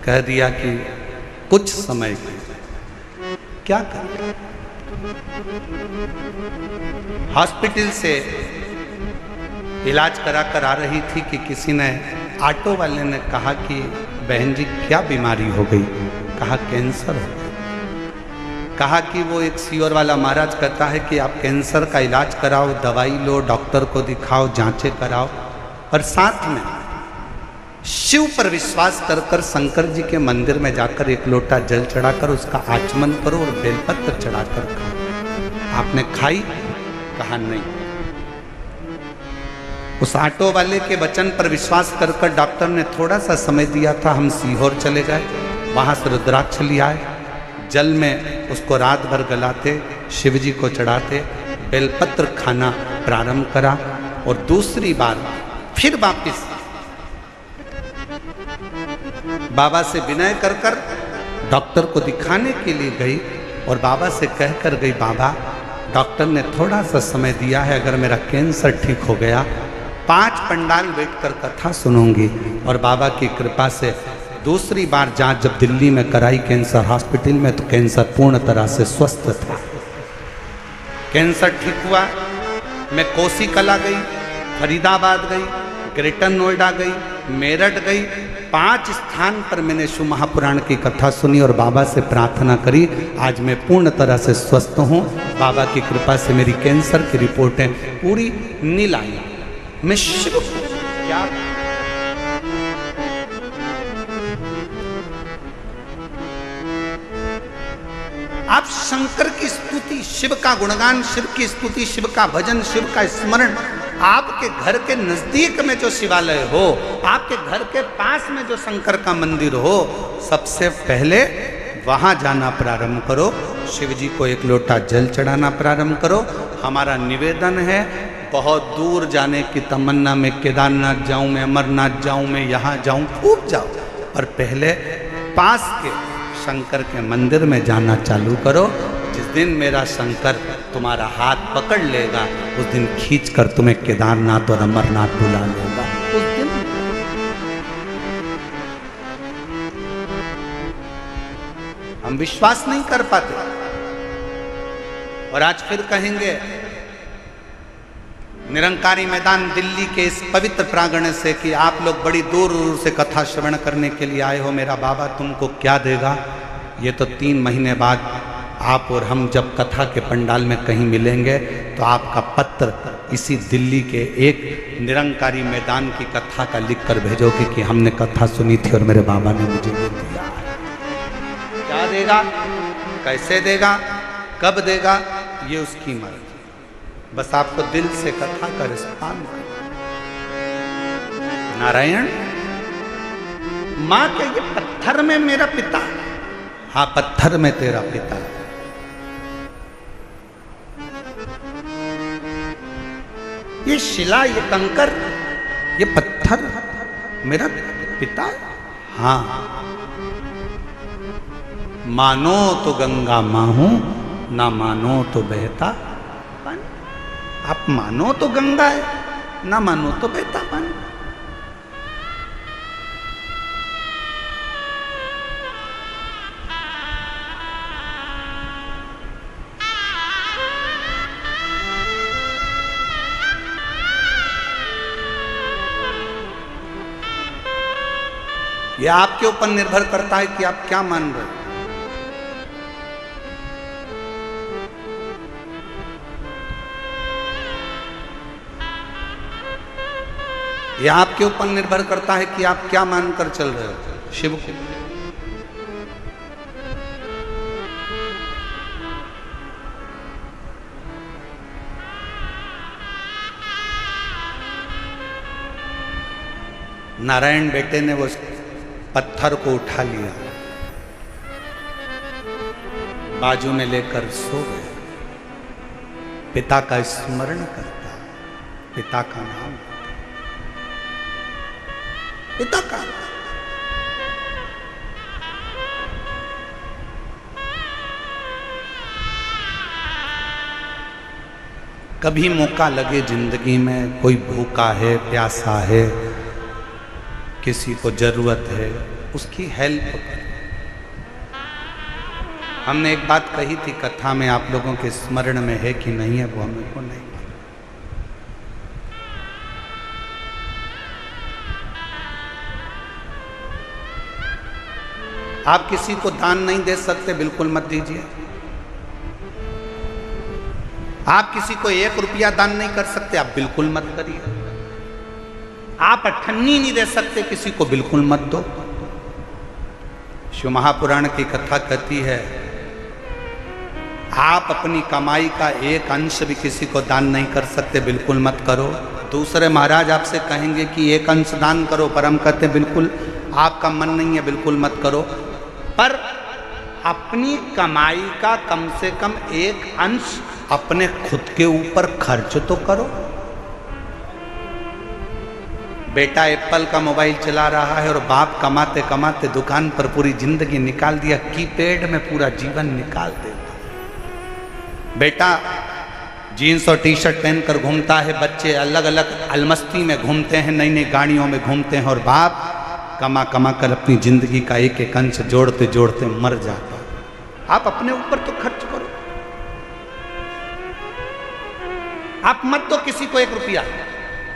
कह दिया कि कुछ समय क्या कर। हॉस्पिटल से इलाज करा कर आ रही थी कि किसी ने, ऑटो वाले ने कहा कि बहन जी क्या बीमारी हो गई? कहा कैंसर हो गया। कहा कि वो एक सियोर वाला महाराज कहता है कि आप कैंसर का इलाज कराओ, दवाई लो, डॉक्टर को दिखाओ, जांचें कराओ और साथ में शिव पर विश्वास कर कर शंकर जी के मंदिर में जाकर एक लोटा जल चढ़ाकर उसका आचमन करो और बेलपत्र चढ़ाकर खाओ। आपने खाई? कहा नहीं। उस ऑटो वाले के वचन पर विश्वास कर कर डॉक्टर ने थोड़ा सा समय दिया था। हम सीहोर चले गए, वहां से रुद्राक्ष ले आए, जल में उसको रात भर गलाते, शिव जी को चढ़ाते, बेलपत्र खाना प्रारंभ करा और दूसरी बार फिर वापिस बाबा से विनय कर कर डॉक्टर को दिखाने के लिए गई और बाबा से कह कर गई, बाबा डॉक्टर ने थोड़ा सा समय दिया है, अगर मेरा कैंसर ठीक हो गया 5 पंडाल बैठकर कथा सुनूंगी। और बाबा की कृपा से दूसरी बार जांच जब दिल्ली में कराई कैंसर हॉस्पिटल में, तो कैंसर पूर्ण तरह से स्वस्थ था। कैंसर ठीक हुआ। मैं कोसी कला गई, फरीदाबाद गई, ग्रेटर नोएडा गई, मेरठ गई, 5 स्थान पर मैंने शिव महापुराण की कथा सुनी और बाबा से प्रार्थना करी। आज मैं पूर्ण तरह से स्वस्थ हूँ। बाबा की कृपा से मेरी कैंसर की रिपोर्टें पूरी नील आई। मैं शिव को क्या आप शंकर की स्तुति, शिव का गुणगान, शिव की स्तुति, शिव का भजन, शिव का स्मरण, आपके घर के नजदीक में जो शिवालय हो, आपके घर के पास में जो शंकर का मंदिर हो, सबसे पहले वहां जाना प्रारंभ करो। शिव जी को एक लोटा जल चढ़ाना प्रारंभ करो। हमारा निवेदन है, बहुत दूर जाने की तमन्ना में केदारनाथ जाऊं, मैं अमरनाथ जाऊं, मैं यहाँ जाऊं, खूब जाओ, पर पहले पास के शंकर के मंदिर में जाना चालू करो। जिस दिन मेरा शंकर तुम्हारा हाथ पकड़ लेगा, उस दिन खींचकर तुम्हें केदारनाथ और अमरनाथ बुला लेगा। उस दिन हम विश्वास नहीं कर पाते और आज फिर कहेंगे निरंकारी मैदान दिल्ली के इस पवित्र प्रांगण से कि आप लोग बड़ी दूर दूर से कथा श्रवण करने के लिए आए हो, मेरा बाबा तुमको क्या देगा। ये तो 3 महीने बाद आप और हम जब कथा के पंडाल में कहीं मिलेंगे तो आपका पत्र इसी दिल्ली के एक निरंकारी मैदान की कथा का लिख कर भेजोगे कि हमने कथा सुनी थी और मेरे बाबा ने मुझे ये दिया। क्या देगा, कैसे देगा, कब देगा, ये उसकी मर्जी। बस आपको दिल से कथा का रिस्पॉन्ड करना। नारायण मां के ये पत्थर में मेरा पिता, हाँ पत्थर में तेरा पिता, ये शिला, ये कंकर, ये पत्थर मेरा पिता, हाँ मानो तो गंगा मां हूं, ना मानो तो बहता। आप मानो तो गंगा है, ना मानो तो बहता पानी। यह आपके ऊपर निर्भर करता है कि आप क्या मान रहे हो। यह आपके ऊपर निर्भर करता है कि आप क्या मानकर चल रहे हो शिव को। नारायण बेटे ने वो पत्थर को उठा लिया, बाजू में लेकर सो गए। पिता का स्मरण करता, पिता का नाम, पिता का कभी मौका लगे जिंदगी में, कोई भूखा है, प्यासा है, किसी को जरूरत है, उसकी हेल्प करें। हमने एक बात कही थी कथा में, आप लोगों के स्मरण में है कि नहीं है वो हमें को नहीं। आप किसी को दान नहीं दे सकते, बिल्कुल मत दीजिए। आप किसी को 1 रुपया दान नहीं कर सकते, आप बिल्कुल मत करिए। आप अठन्नी नहीं दे सकते किसी को, बिल्कुल मत दो। शिव महापुराण की कथा कहती है आप अपनी कमाई का 1 अंश भी किसी को दान नहीं कर सकते, बिल्कुल मत करो। दूसरे महाराज आपसे कहेंगे कि 1 अंश दान करो, पर हम कहते हैं बिल्कुल आपका मन नहीं है, बिल्कुल मत करो। पर अपनी कमाई का कम से कम 1 अंश अपने खुद के ऊपर खर्च तो करो। बेटा एप्पल का मोबाइल चला रहा है और बाप कमाते कमाते दुकान पर पूरी जिंदगी निकाल दिया, कीपैड में पूरा जीवन निकाल देता। बेटा जीन्स और टी शर्ट पहनकर घूमता है, बच्चे अलग अलग अलमस्ती में घूमते हैं, नई नई गाड़ियों में घूमते हैं, और बाप कमा कमा कर अपनी जिंदगी का 1 अंश जोड़ते जोड़ते मर जाता। आप अपने ऊपर तो खर्च करो। आप मत दो किसी को 1 रुपया।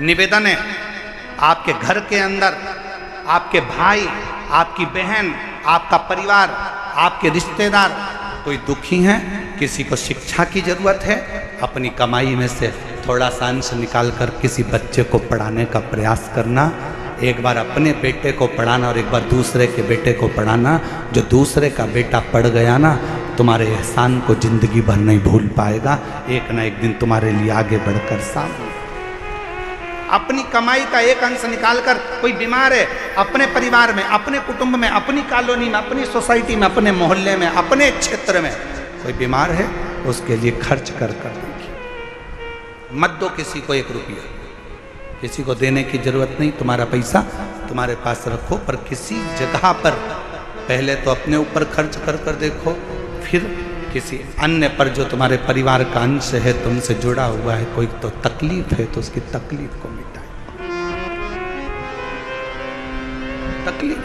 निवेदन है आपके घर के अंदर आपके भाई, आपकी बहन, आपका परिवार, आपके रिश्तेदार कोई दुखी हैं, किसी को शिक्षा की जरूरत है, अपनी कमाई में से थोड़ा सा अंश निकाल कर किसी बच्चे को पढ़ाने का प्रयास करना। एक बार अपने बेटे को पढ़ाना और एक बार दूसरे के बेटे को पढ़ाना। जो दूसरे का बेटा पढ़ गया ना, तुम्हारे एहसान को जिंदगी भर नहीं भूल पाएगा। एक ना एक दिन तुम्हारे लिए आगे बढ़कर सामने। अपनी कमाई का एक अंश निकालकर, कोई बीमार है, अपने परिवार में, अपने कुटुंब में, अपनी कॉलोनी में, अपनी सोसाइटी में, अपने मोहल्ले में, अपने क्षेत्र में कोई बीमार है, उसके लिए खर्च कर देखिए। मत दो किसी को 1 रुपया, किसी को देने की जरूरत नहीं। तुम्हारा पैसा तुम्हारे पास रखो, पर किसी जगह पर पहले तो अपने ऊपर खर्च कर देखो, फिर किसी अन्य पर जो तुम्हारे परिवार का अंश है, तुमसे जुड़ा हुआ है, कोई तो तकलीफ है तो उसकी तकलीफ को मिटाए। तकलीफ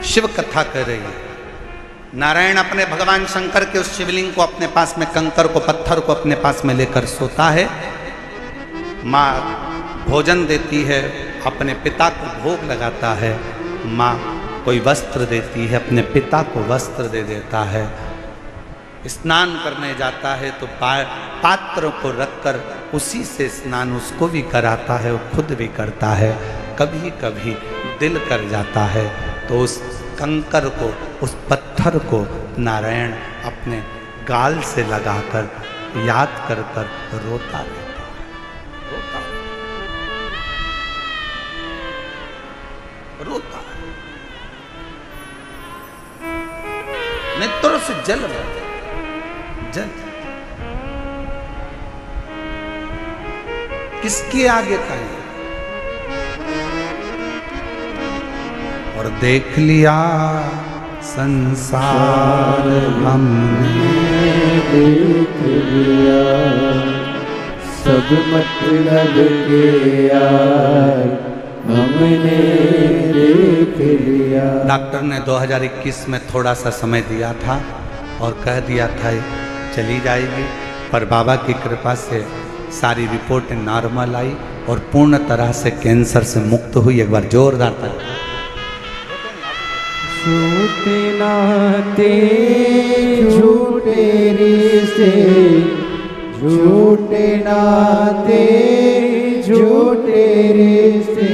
शिव कथा कह रही है। नारायण अपने भगवान शंकर के उस शिवलिंग को अपने पास में, कंकर को, पत्थर को अपने पास में लेकर सोता है। माँ भोजन देती है, अपने पिता को भोग लगाता है। माँ कोई वस्त्र देती है, अपने पिता को वस्त्र दे देता है। स्नान करने जाता है तो पात्र को रखकर उसी से स्नान उसको भी कराता है, वो खुद भी करता है। कभी कभी दिल कर जाता है तो उस कंकर को, उस पत्थर को नारायण अपने गाल से लगाकर याद कर कर रोता रहता है, रोता है। नेत्रों से जल बहता है, जल। किसके आगे कहें? और देख लिया संसार हमने, देख लिया सब मतलब के यार हमने देख लिया। डॉक्टर ने 2021 में थोड़ा सा समय दिया था और कह दिया था चली जाएगी, पर बाबा की कृपा से सारी रिपोर्टें नॉर्मल आई और पूर्ण तरह से कैंसर से मुक्त हुई। एक बार जोरदार ताली। झूठे नाते झूठे रिश्ते, झूठे नाते झूठे रिश्ते,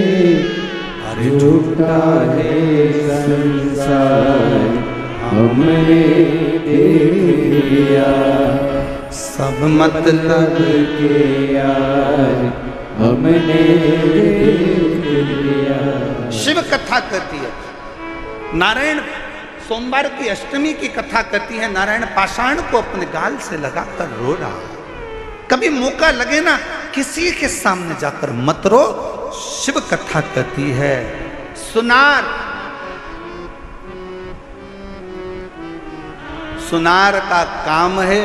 झूठा है संसार हमने देख लिया। सब मतलब के यार हमने देख लिया। शिव कथा कहती है। नारायण सोमवार की अष्टमी की कथा कहती है। नारायण पाषाण को अपने गाल से लगाकर रो रहा। कभी मौका लगे ना, किसी के सामने जाकर मत रो। शिव कथा कहती है। सुनार, सुनार का काम है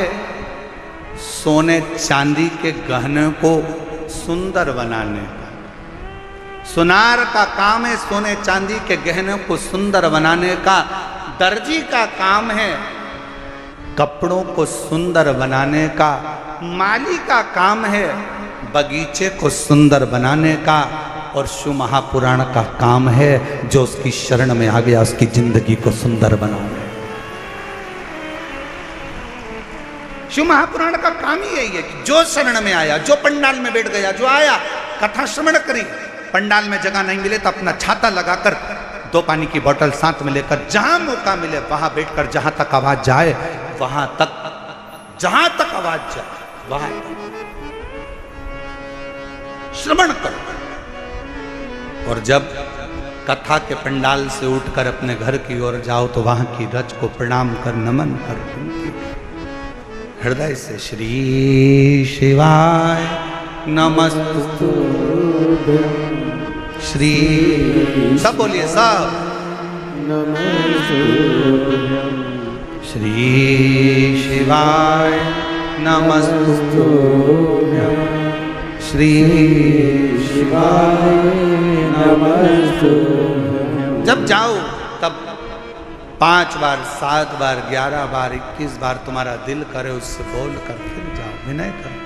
सोने चांदी के गहने को सुंदर बनाने का। सुनार का काम है सोने चांदी के गहने को सुंदर बनाने का। दर्जी का काम है कपड़ों को सुंदर बनाने का। माली का काम है बगीचे को सुंदर बनाने का। और शिव महापुराण का काम है जो उसकी शरण में आ गया उसकी जिंदगी को सुंदर बनाने। शिव महापुराण का काम ही यही है कि जो शरण में आया, जो पंडाल में बैठ गया, जो आया, कथा श्रवण करी, पंडाल में जगह नहीं मिले तो अपना छाता लगाकर 2 पानी की बोतल साथ में लेकर जहां मौका मिले वहां बैठकर जहां तक आवाज जाए वहां तक, जहां तक आवाज जाए वहां तक श्रवण करो। और जब कथा के पंडाल से उठकर अपने घर की ओर जाओ तो वहां की रज को प्रणाम कर, नमन कर, उनकी हृदय से श्री शिवाय नमस्तु श्री, सब बोलिए सब, श्री शिवाय नमस्तु श्री शिवाय नमस्तु। जब जाओ तब 5 बार, 7 बार, 11 बार, 21 बार तुम्हारा दिल करे उससे बोल कर फिर जाओ, विनय कर।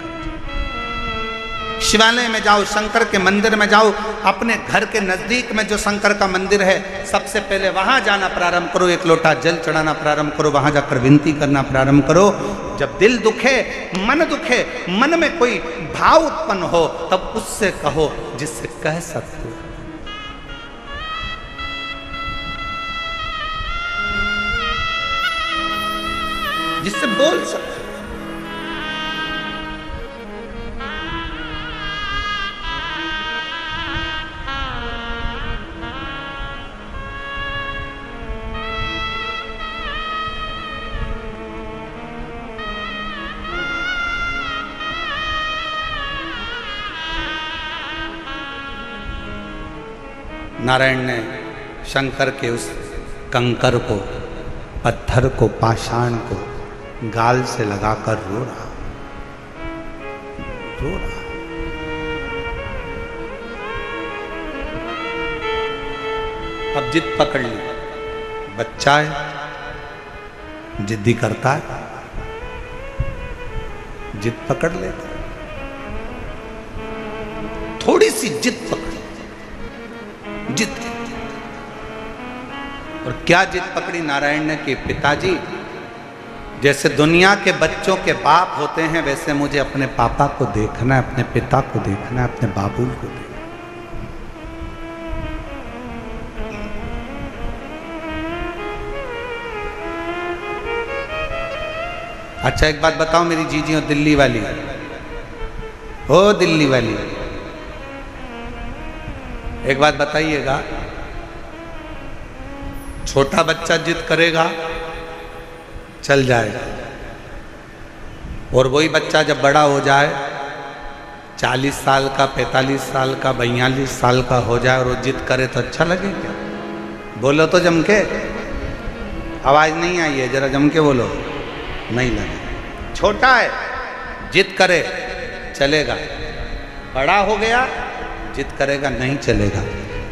शिवालय में जाओ, शंकर के मंदिर में जाओ, अपने घर के नजदीक में जो शंकर का मंदिर है सबसे पहले वहां जाना प्रारंभ करो, एक लोटा जल चढ़ाना प्रारंभ करो, वहां जाकर विनती करना प्रारंभ करो। जब दिल दुखे, मन दुखे, मन में कोई भाव उत्पन्न हो, तब उससे कहो जिससे कह सकते हो। जिससे बोल सकते। नारायण ने शंकर के उस कंकर को, पत्थर को, पाषाण को गाल से लगाकर रो रहा। अब जिद पकड़ ली, बच्चा है, जिद्दी करता है, जिद पकड़ लेता, थोड़ी सी जिद पकड़, जिद। और क्या जिद पकड़ी नारायण ने कि पिताजी, जैसे दुनिया के बच्चों के बाप होते हैं वैसे मुझे अपने पापा को देखना है, अपने पिता को देखना है, अपने बाबू को देखना। अच्छा एक बात बताओ मेरी जीजी और दिल्ली वाली, ओ दिल्ली वाली, एक बात बताइएगा, छोटा बच्चा जिद करेगा चल जाएगा, और वही बच्चा जब बड़ा हो जाए, 40 साल का, 45 साल का, 42 साल का हो जाए और वो जिद करे तो अच्छा लगे क्या? बोलो तो जम के, आवाज नहीं आई है, जरा जम के बोलो, नहीं लगे। छोटा है जिद करे चलेगा, बड़ा हो गया जिद करेगा नहीं चलेगा।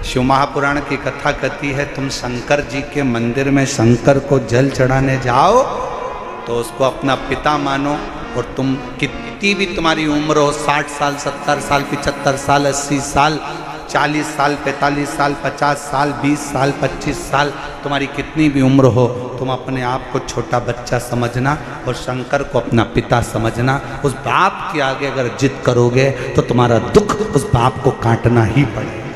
शिव महापुराण की कथा कहती है, तुम शंकर जी के मंदिर में शंकर को जल चढ़ाने जाओ तो उसको अपना पिता मानो, और तुम कितनी भी तुम्हारी उम्र हो, 60 साल, 70 साल, 75 साल, 80 साल, 40 साल, 45 साल, 50 साल, 20 साल, 25 साल, तुम्हारी कितनी भी उम्र हो, तुम अपने आप को छोटा बच्चा समझना और शंकर को अपना पिता समझना। उस बाप के आगे अगर जिद करोगे तो तुम्हारा दुख उस बाप को काटना ही पड़ेगा,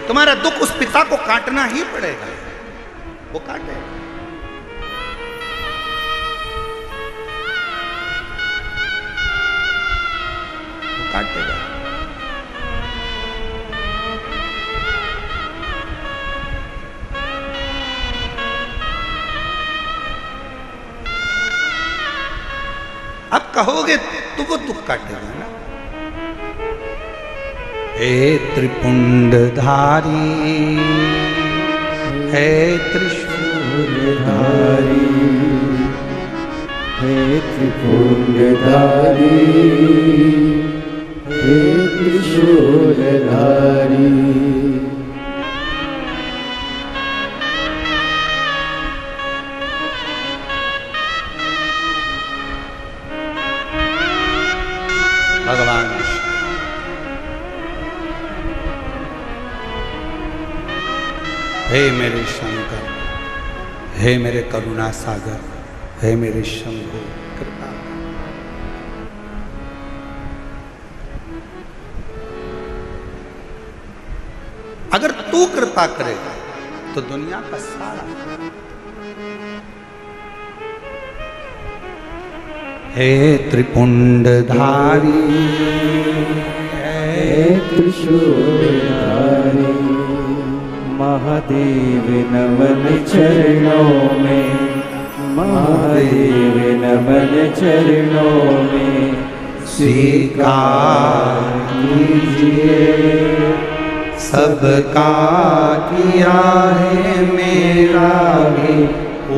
तुम्हारा दुख उस पिता को काटना ही पड़ेगा, वो काटेगा। वो काटेगा। अब कहोगे तो वो दुख काटेगा ना। हे त्रिपुंडधारी, हे त्रिशूलधारी, हे त्रिपुंडधारी, हे त्रिशूलधारी, भगवान हे मेरे शंकर, हे मेरे करुणा सागर, हे मेरे शंभु, कृपा अगर तू कृपा करेगा तो दुनिया का सारा। हे त्रिपुंडधारी, हे त्रिशूलधारी, महादेव नमन चरणों में, महादेव नमन चरणों में, स्वीकार कीजिए सबका किया है मेरा भी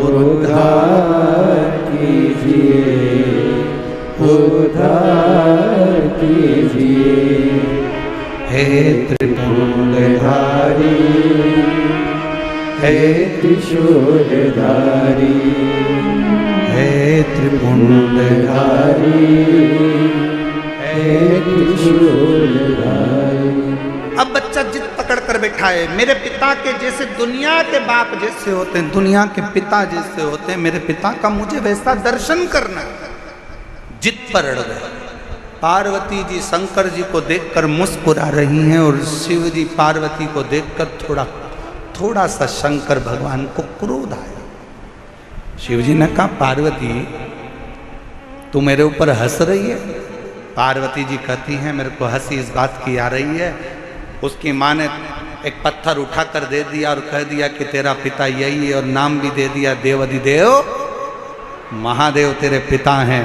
उद्धार कीजिए, उद्धार कीजिए। हे त्रिपुंडधारी, हे त्रिशूलधारी, हे त्रिपुंडधारी, दिखाए। मेरे पिता के जैसे दुनिया के बाप जैसे होते हैं, दुनिया के पिता जैसे होते हैं, मेरे पिता का मुझे वैसा दर्शन करना। जिद पर अड़ गए। पार्वती जी शंकर जी को देखकर मुस्कुरा रही हैं और शिव जी पार्वती को देखकर थोड़ा सा शंकर भगवान को क्रोध आया। शिव जी ने कहा, पार्वती तू मेरे ऊपर हंस रही है? पार्वती जी कहती हैं, मेरे को हंसी इस बात की आ रही है, उसकी माँ ने एक पत्थर उठा कर दे दिया और कह दिया कि तेरा पिता यही है, और नाम भी दे दिया देवाधिदेव, महादेव तेरे पिता हैं,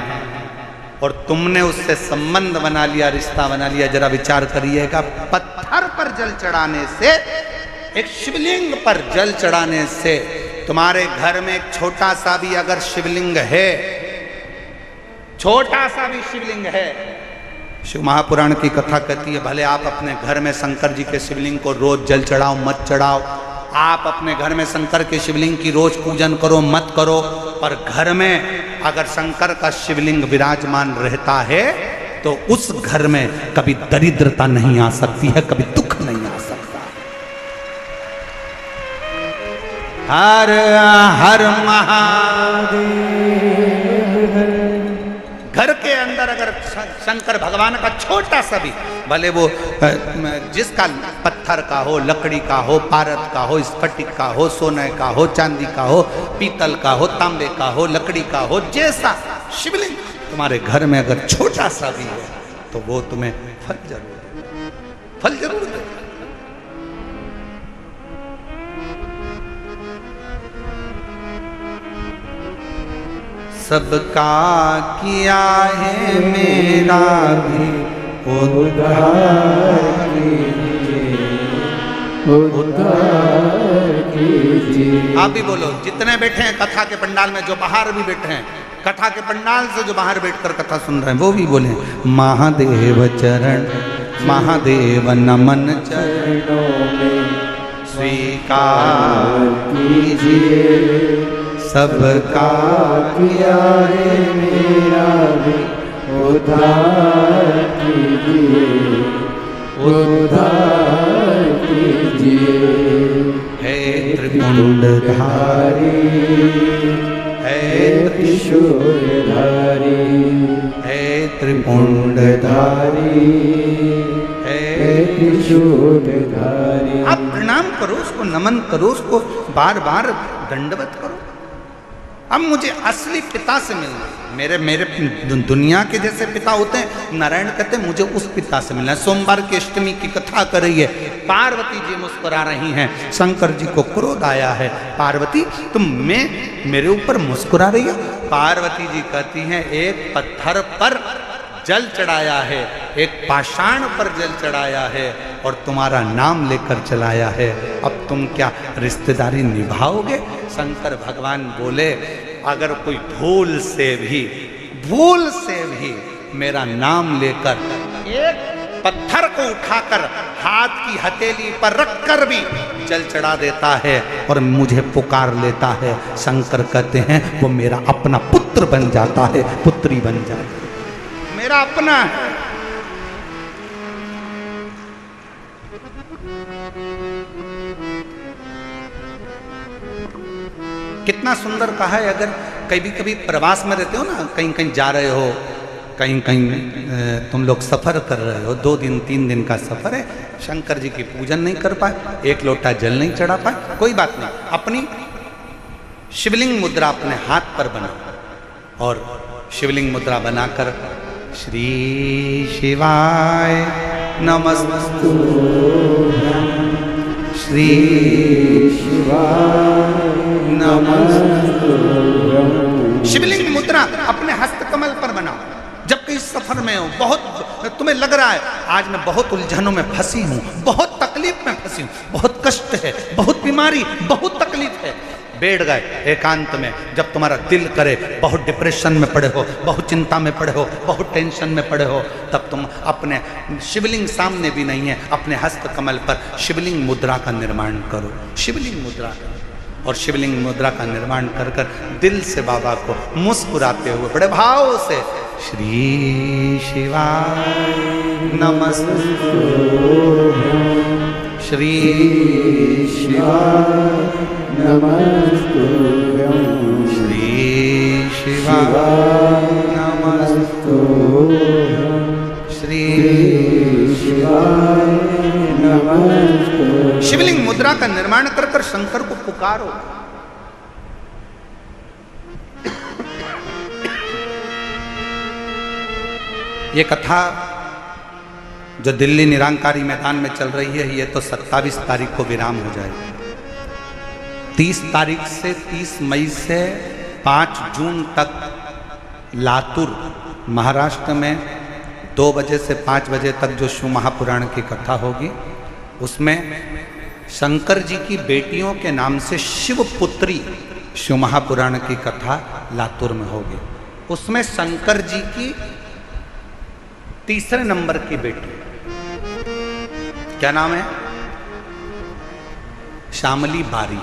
और तुमने उससे संबंध बना लिया, रिश्ता बना लिया। जरा विचार करिएगा, पत्थर पर जल चढ़ाने से, एक शिवलिंग पर जल चढ़ाने से, तुम्हारे घर में एक छोटा सा भी अगर शिवलिंग है, छोटा सा भी शिवलिंग है, शिव महापुराण की कथा कहती है, भले आप अपने घर में शंकर जी के शिवलिंग को रोज जल चढ़ाओ मत चढ़ाओ, आप अपने घर में शंकर के शिवलिंग की रोज पूजन करो मत करो, पर घर में अगर शंकर का शिवलिंग विराजमान रहता है तो उस घर में कभी दरिद्रता नहीं आ सकती है, कभी दुख नहीं आ सकता। हर हर महादेव। घर के अंदर अगर शंकर भगवान का छोटा सा भी, भले वो जिसका पत्थर का हो, लकड़ी का हो, पारद का हो, स्फटिक का हो, सोने का हो, चांदी का हो, पीतल का हो, तांबे का हो, लकड़ी का हो, जैसा शिवलिंग तुम्हारे घर में अगर छोटा सा भी है तो वो तुम्हें फल जरूर दे। सबका किया है मेरा भी उद्धार कीजिए। आप भी बोलो, जितने बैठे हैं कथा के पंडाल में, जो बाहर भी बैठे हैं कथा के पंडाल से, जो बाहर बैठकर कथा सुन रहे हैं, वो भी बोले, महादेव चरण महादेव नमन चरणों में स्वीकार कीजिए। सबका किया है मेरा भी उद्धार कीजिए, उद्धार कीजिए। हे त्रिपुंडधारी, हे त्रिशूलधारी, हे त्रिपुंडधारी, हे त्रिशूलधारी। आप प्रणाम करो, उसको नमन करो, उसको बार बार दंडवत करो। अब मुझे असली पिता से मिलना, मेरे दुनिया के जैसे पिता होते हैं, नारायण कहते हैं मुझे उस पिता से मिलना है। सोमवार की अष्टमी की कथा कर रही है, पार्वती जी मुस्कुरा रही हैं, शंकर जी को क्रोध आया है, पार्वती तुम मेरे ऊपर मुस्कुरा रही हो? पार्वती जी कहती हैं, एक पत्थर पर जल चढ़ाया है, एक पाषाण पर जल चढ़ाया है और तुम्हारा नाम लेकर चलाया है, अब तुम क्या रिश्तेदारी निभाओगे? शंकर भगवान बोले, अगर कोई भूल से भी मेरा नाम लेकर एक पत्थर को उठाकर हाथ की हथेली पर रखकर भी जल चढ़ा देता है और मुझे पुकार लेता है, शंकर कहते हैं वो मेरा अपना पुत्र बन जाता है, पुत्री बन जाता है, मेरा अपना है। कितना सुंदर कहा है। अगर कभी प्रवास में रहते हो ना, कहीं जा रहे हो, कहीं तुम लोग सफ़र कर रहे हो, 2 दिन 3 दिन का सफ़र है, शंकर जी की पूजन नहीं कर पाए, एक लोटा जल नहीं चढ़ा पाए, कोई बात नहीं, अपनी शिवलिंग मुद्रा अपने हाथ पर बनाओ और शिवलिंग मुद्रा बनाकर श्री शिवाय नमस्तु, श्री शिवाय नमस्तु। शिवलिंग मुद्रा अपने हस्त कमल पर बनाओ। जब कहीं सफर में हो, बहुत तुम्हें लग रहा है आज मैं बहुत उलझनों में फंसी हूँ, बहुत तकलीफ में फंसी हूँ, बहुत कष्ट है, बहुत बीमारी, बहुत तकलीफ है, बैठ गए एकांत में, जब तुम्हारा दिल करे, बहुत डिप्रेशन में पड़े हो, बहुत चिंता में पड़े हो, बहुत टेंशन में पड़े हो, तब तुम अपने शिवलिंग सामने भी नहीं है, अपने हस्त कमल पर शिवलिंग मुद्रा का निर्माण करो, शिवलिंग मुद्रा, और शिवलिंग मुद्रा का निर्माण कर कर दिल से बाबा को मुस्कुराते हुए बड़े भाव से श्री शिवाय नमस्तु, श्री शिवाय नमस्तुभ्यं श्री शिवाय नमस्तुभ्यं श्री शिवाय नमस्तुभ्यं। शिवलिंग मुद्रा का निर्माण कर कर शंकर को पुकारो। ये कथा जो दिल्ली निरंकारी मैदान में चल रही है, ये तो 27 तारीख को विराम हो जाएगी। 30 तारीख से 30 मई से 5 जून तक लातूर महाराष्ट्र में 2 बजे से 5 बजे तक जो शिव महापुराण की कथा होगी, उसमें शंकर जी की बेटियों के नाम से शिवपुत्री शिव महापुराण की कथा लातूर में होगी। उसमें शंकर जी की तीसरे नंबर की बेटी, क्या नाम है? श्यामली बारी।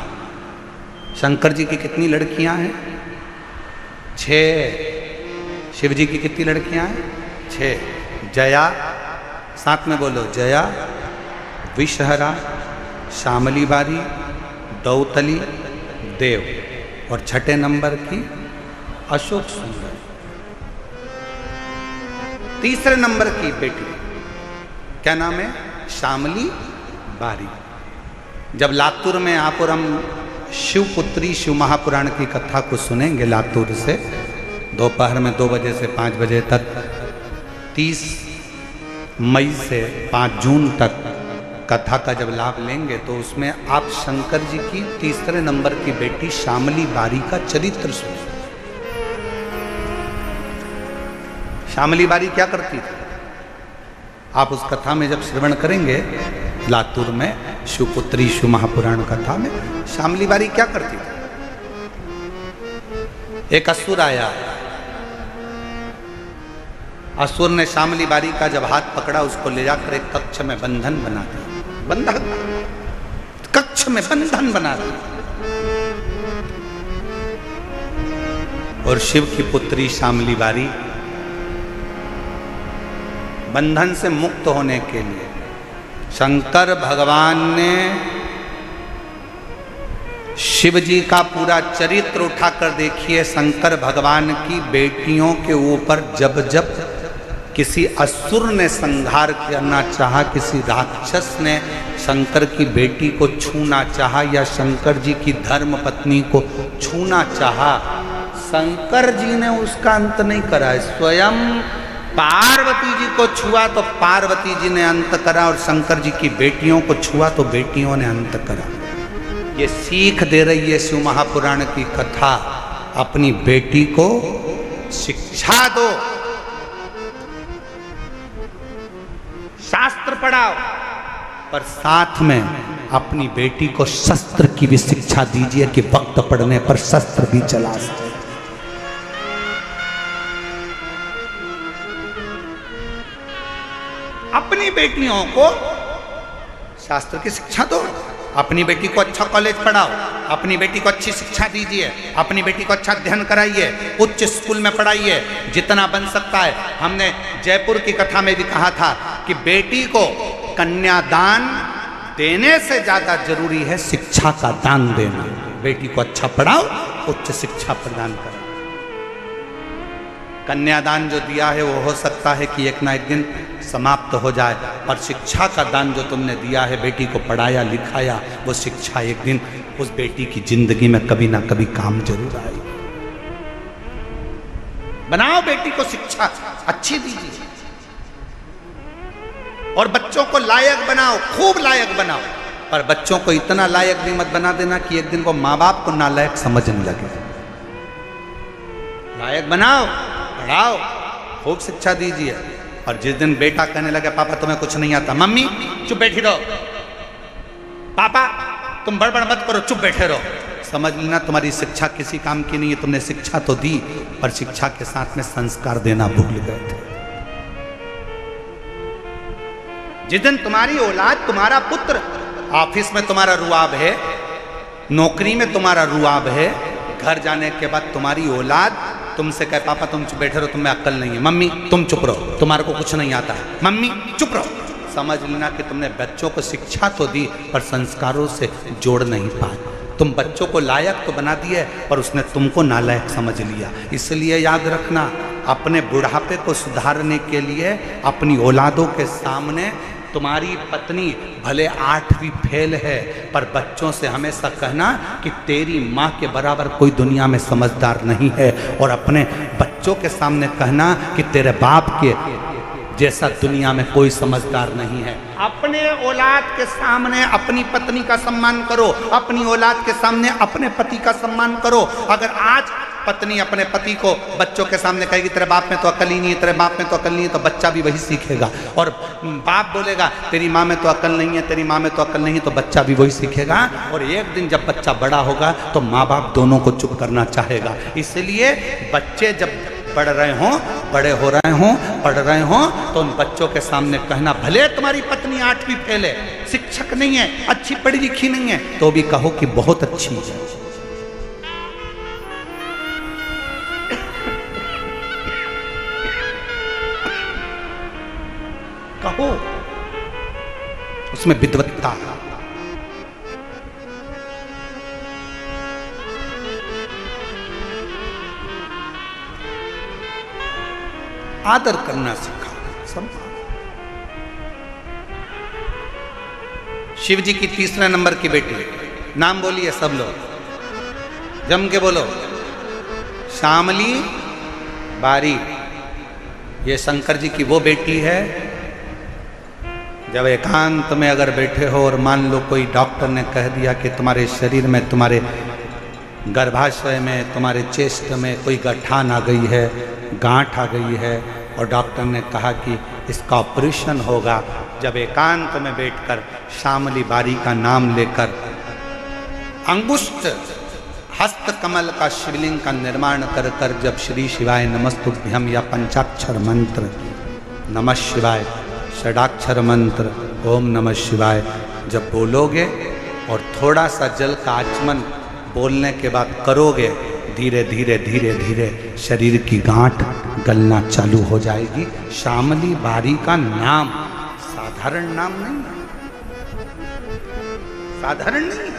शंकर जी की कितनी लड़कियां हैं? 6। शिव जी की कितनी लड़कियां हैं? 6। जया, साथ में बोलो, जया, विषहरा, श्यामली बारी, दौतली, देव, और 6ठे नंबर की अशोक सुंदर। तीसरे नंबर की बेटी क्या नाम है? श्यामली बारी। जब लातूर में आप और हम शिवपुत्री शिव महापुराण की कथा को सुनेंगे लातूर से, दोपहर में 2 बजे से 5 बजे तक, 30 मई से 5 जून तक कथा का जब लाभ लेंगे, तो उसमें आप शंकर जी की तीसरे नंबर की बेटी श्यामली बारी का चरित्र सुनेंगे। श्यामली बारी क्या करती थी, आप उस कथा में जब श्रवण करेंगे लातूर में शिवपुत्री शिव महापुराण कथा में, श्यामली बारी क्या करती थी? एक असुर आया, असुर ने श्यामली बारी का जब हाथ पकड़ा, उसको ले जाकर एक कक्ष में बंधन बना दिया। बंधन, कक्ष में बंधन बना दिया। और शिव की पुत्री श्यामली बारी बंधन से मुक्त होने के लिए शंकर भगवान ने शिव जी का पूरा चरित्र उठाकर देखिए। शंकर भगवान की बेटियों के ऊपर जब जब किसी असुर ने संहार करना चाहा, किसी राक्षस ने शंकर की बेटी को छूना चाहा, या शंकर जी की धर्म पत्नी को छूना चाहा, शंकर जी ने उसका अंत नहीं करा। स्वयं पार्वती जी को छुआ तो पार्वती जी ने अंत करा, और शंकर जी की बेटियों को छुआ तो बेटियों ने अंत करा। ये सीख दे रही है शिव महापुराण की कथा। अपनी बेटी को शिक्षा दो, शास्त्र पढ़ाओ, पर साथ में अपनी बेटी को शस्त्र की भी शिक्षा दीजिए कि वक्त पड़ने पर शस्त्र भी चला सके। अपनी बेटियों को शास्त्र की शिक्षा दो, अपनी बेटी को अच्छा कॉलेज पढ़ाओ, अपनी बेटी को अच्छी शिक्षा दीजिए, अपनी बेटी को अच्छा अध्ययन कराइए, उच्च स्कूल में पढ़ाइए, जितना बन सकता है। हमने जयपुर की कथा में भी कहा था कि बेटी को कन्यादान देने से ज्यादा जरूरी है शिक्षा का दान देना। बेटी को अच्छा पढ़ाओ, उच्च शिक्षा प्रदान करो। कन्यादान जो दिया है वो हो सकता है कि एक ना एक दिन समाप्त हो जाए, पर शिक्षा का दान जो तुमने दिया है, बेटी को पढ़ाया लिखाया, वो शिक्षा एक दिन उस बेटी की जिंदगी में कभी ना कभी काम जरूर आएगी। बनाओ बेटी को शिक्षा अच्छी दीजिए, और बच्चों को लायक बनाओ, खूब लायक बनाओ, पर बच्चों को इतना लायक भी मत बना देना कि एक दिन वो माँ बाप को नालायक समझने लगे। लायक बनाओ, पढ़ाओ, खूब शिक्षा दीजिए। और जिस दिन बेटा कहने लगे पापा तुम्हें कुछ नहीं आता, मम्मी चुप बैठी रहो, पापा तुम बड़बड़ मत करो, चुप बैठे रहो, समझ लेना तुम्हारी शिक्षा किसी काम की नहीं है। तुमने शिक्षा तो दी, पर शिक्षा के साथ में संस्कार देना भूल गए थे। जिस दिन तुम्हारी औलाद, तुम्हारा पुत्र ऑफिस में तुम्हारा रुआब है, नौकरी में तुम्हारा रुआब है, घर जाने के बाद तुम्हारी औलाद तुमसे कहे पापा तुम चुप बैठे रहो, तुम्हें अक्ल नहीं है, मम्मी तुम चुप रहो, तुम्हारे को कुछ नहीं आता है, मम्मी चुप रहो, समझ लेना कि तुमने बच्चों को शिक्षा तो दी पर संस्कारों से जोड़ नहीं पाए। तुम बच्चों को लायक तो बना दिए पर उसने तुमको नालायक समझ लिया। इसलिए याद रखना, अपने बुढ़ापे को सुधारने के लिए अपनी औलादों के सामने तुम्हारी पत्नी भले 8वीं फेल है पर बच्चों से हमेशा कहना कि तेरी माँ के बराबर कोई दुनिया में समझदार नहीं है, और अपने बच्चों के सामने कहना कि तेरे बाप के जैसा दुनिया में कोई समझदार नहीं है। अपने औलाद के सामने अपनी पत्नी का सम्मान करो, अपनी औलाद के सामने अपने पति का सम्मान करो। अगर आज पत्नी अपने पति को बच्चों के सामने कहेगी तेरे बाप में तो अकल ही नहीं है, तेरे बाप में तो अकल नहीं है, तो बच्चा भी वही सीखेगा। और बाप बोलेगा तेरी माँ में तो अकल नहीं है, तेरी माँ में तो अकल नहीं है, तो बच्चा भी वही सीखेगा। और एक दिन जब बच्चा बड़ा होगा तो माँ बाप दोनों को चुप करना चाहेगा। इसलिए बच्चे जब पढ़ रहे हों, बड़े हो रहे हों, पढ़ रहे हों, तो उन बच्चों के सामने कहना भले तुम्हारी पत्नी 8वीं फेल है, शिक्षक नहीं है, अच्छी पढ़ी लिखी नहीं है, तो भी कहो कि बहुत अच्छी है। कहो उसमें विद्वत्ता। आदर करना सिखाओ, सम्मान। शिव जी की 3 नंबर की बेटी, नाम बोलिए सब लोग, जम के बोलो, शामली बारी। ये शंकर जी की वो बेटी है, जब एकांत में अगर बैठे हो और मान लो कोई डॉक्टर ने कह दिया कि तुम्हारे शरीर में, तुम्हारे गर्भाशय में, तुम्हारे चेस्ट में कोई गठान आ गई है, गांठ आ गई है, और डॉक्टर ने कहा कि इसका ऑपरेशन होगा, जब एकांत में बैठकर शामली बारी का नाम लेकर अंगुष्ठ हस्त कमल का शिवलिंग का निर्माण कर कर जब श्री शिवाय नमस्तुभ्यम या पंचाक्षर मंत्र नमः शिवाय, षडाक्षर मंत्र ओम नमः शिवाय जब बोलोगे और थोड़ा सा जल का आचमन बोलने के बाद करोगे, धीरे धीरे धीरे धीरे शरीर की गांठ गलना चालू हो जाएगी। शामली बारी का नाम साधारण नाम नहीं, साधारण नहीं।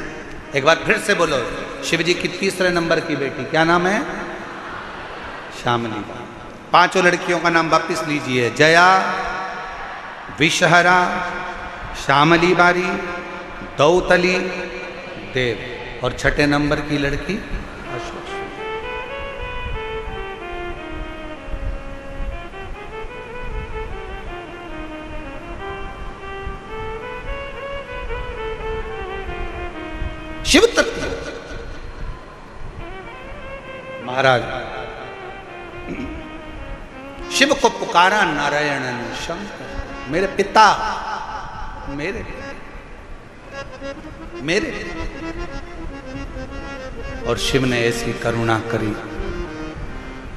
एक बार फिर से बोलो, शिव जी की 3 नंबर की बेटी, क्या नाम है? शामली बारी। 5 लड़कियों का नाम वापिस लीजिए, जया, विषहरा, शामली बारी, दौतली, देव, और 6 नंबर की लड़की अशोक। शिव तत्व महाराज शिव को पुकारा नारायण ने, शंकर मेरे पिता, मेरे और शिव ने ऐसी करुणा करी,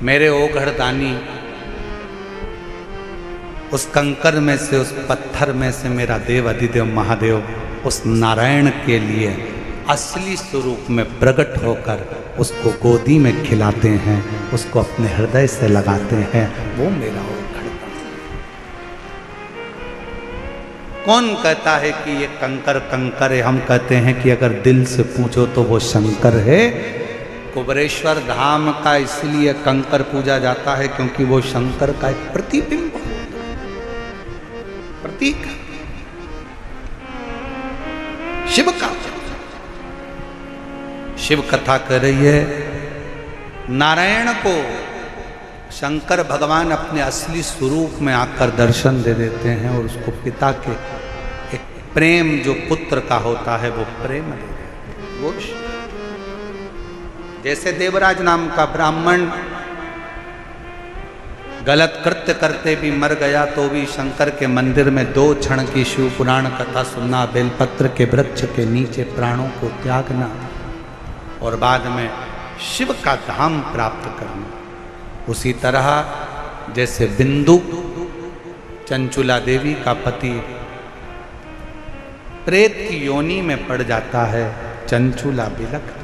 मेरे ओघड़दानी, उस कंकर में से, उस पत्थर में से मेरा देव अधिदेव महादेव उस नारायण के लिए असली स्वरूप में प्रकट होकर उसको गोदी में खिलाते हैं, उसको अपने हृदय से लगाते हैं। वो मेरा ओघड़दानी। कौन कहता है कि ये कंकर कंकर है? हम कहते हैं कि अगर दिल से पूछो तो वो शंकर है। कुबरेश्वर धाम का इसलिए कंकर पूजा जाता है क्योंकि वो शंकर का एक प्रतिबिंब, प्रतीक, शिव का। शिव कथा कर रही है, नारायण को शंकर भगवान अपने असली स्वरूप में आकर दर्शन दे देते हैं और उसको पिता के एक प्रेम जो पुत्र का होता है वो प्रेम दे देते हैं। वो जैसे देवराज नाम का ब्राह्मण गलत कृत्य करते भी मर गया तो भी शंकर के मंदिर में 2 क्षण की शिव पुराण कथा सुनना, बेलपत्र के वृक्ष के नीचे प्राणों को त्यागना और बाद में शिव का धाम प्राप्त करना। उसी तरह जैसे बिंदु चंचुला देवी का पति प्रेत की योनि में पड़ जाता है, चंचुला बिलखती।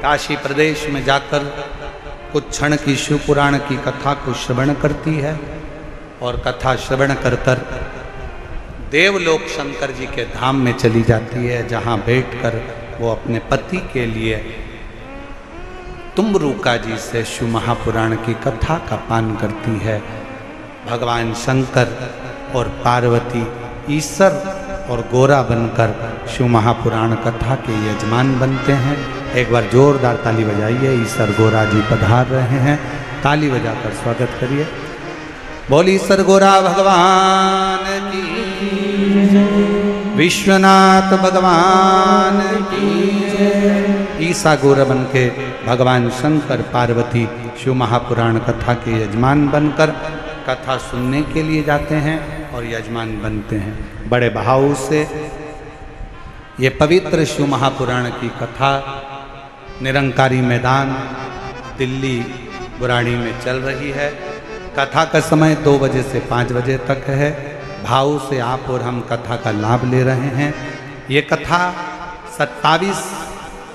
काशी प्रदेश में जाकर कुछ क्षण की शिव पुराण की कथा को श्रवण करती है और कथा श्रवण कर कर देवलोक शंकर जी के धाम में चली जाती है, जहाँ बैठकर वो अपने पति के लिए तुम्बरुका जी से शिव महापुराण की कथा का पान करती है। भगवान शंकर और पार्वती ईश्वर और गोरा बनकर शिव महापुराण कथा के यजमान बनते हैं। एक बार जोरदार ताली बजाइए, ईश्वर गोरा जी पधार रहे हैं, ताली बजाकर स्वागत करिए। बोली ईश्वर गोरा भगवान की, विश्वनाथ भगवान की। ईसा गोरा बन के भगवान शंकर पार्वती शिव महापुराण कथा के यजमान बनकर कथा सुनने के लिए जाते हैं और यजमान बनते हैं। बड़े भाव से ये पवित्र शिव महापुराण की कथा निरंकारी मैदान दिल्ली बुराड़ी में चल रही है। कथा का समय 2 बजे से 5 बजे तक है। भाव से आप और हम कथा का लाभ ले रहे हैं। ये कथा 27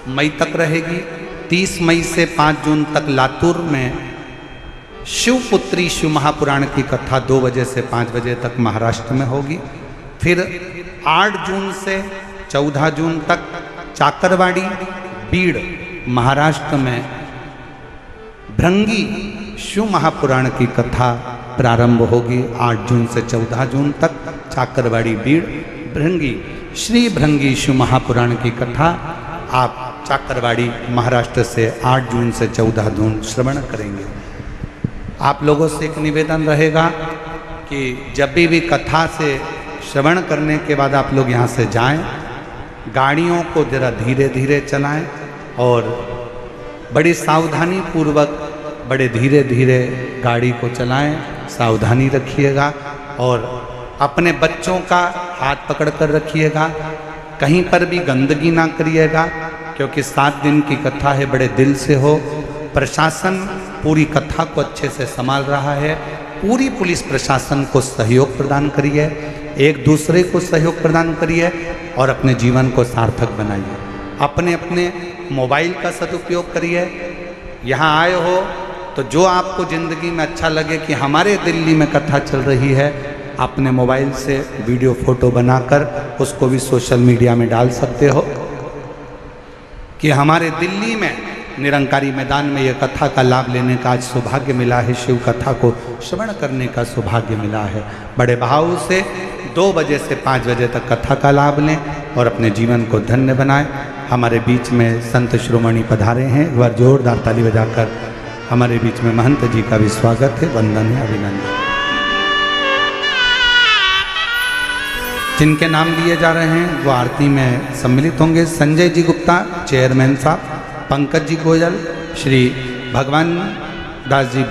मई तक रहेगी। 30 मई से 5 जून तक लातूर में शिवपुत्री शिव महापुराण की कथा 2 बजे से 5 बजे तक महाराष्ट्र में होगी। फिर 8 जून से 14 जून तक चाकरवाड़ी बीड़ महाराष्ट्र में भृंगी शिव महापुराण की कथा प्रारंभ होगी। 8 जून से 14 जून तक चाकरवाड़ी बीड़ भृंगी श्री भृंगी शिव महापुराण की कथा आप चाकरवाड़ी महाराष्ट्र से 8 जून से 14 जून श्रवण करेंगे। आप लोगों से एक निवेदन रहेगा कि जब भी कथा से श्रवण करने के बाद आप लोग यहाँ से जाएं, गाड़ियों को जरा धीरे धीरे चलाएं और बड़ी सावधानी पूर्वक बड़े धीरे धीरे गाड़ी को चलाएं। सावधानी रखिएगा और अपने बच्चों का हाथ पकड़ कर रखिएगा। कहीं पर भी गंदगी ना करिएगा, क्योंकि 7 दिन की कथा है, बड़े दिल से हो। प्रशासन पूरी कथा को अच्छे से संभाल रहा है। पूरी पुलिस प्रशासन को सहयोग प्रदान करिए, एक दूसरे को सहयोग प्रदान करिए और अपने जीवन को सार्थक बनाइए। अपने अपने मोबाइल का सदुपयोग करिए। यहाँ आए हो तो जो आपको ज़िंदगी में अच्छा लगे कि हमारे दिल्ली में कथा चल रही है, अपने मोबाइल से वीडियो फोटो बनाकर उसको भी सोशल मीडिया में डाल सकते हो कि हमारे दिल्ली में निरंकारी मैदान में यह कथा का लाभ लेने का आज सौभाग्य मिला है, शिव कथा को श्रवण करने का सौभाग्य मिला है। बड़े भाव से 2 बजे से 5 बजे तक कथा का लाभ लें और अपने जीवन को धन्य बनाएं। हमारे बीच में संत शिरोमणि पधारे हैं, एक बार जोरदार ताली बजाकर हमारे बीच में महंत जी का भी स्वागत है, वंदन है, अभिनंदन। जिनके नाम लिए जा रहे हैं वो आरती में सम्मिलित होंगे। संजय जी गुप्ता चेयरमैन साहब, पंकज जी गोयल, श्री भगवान दास जी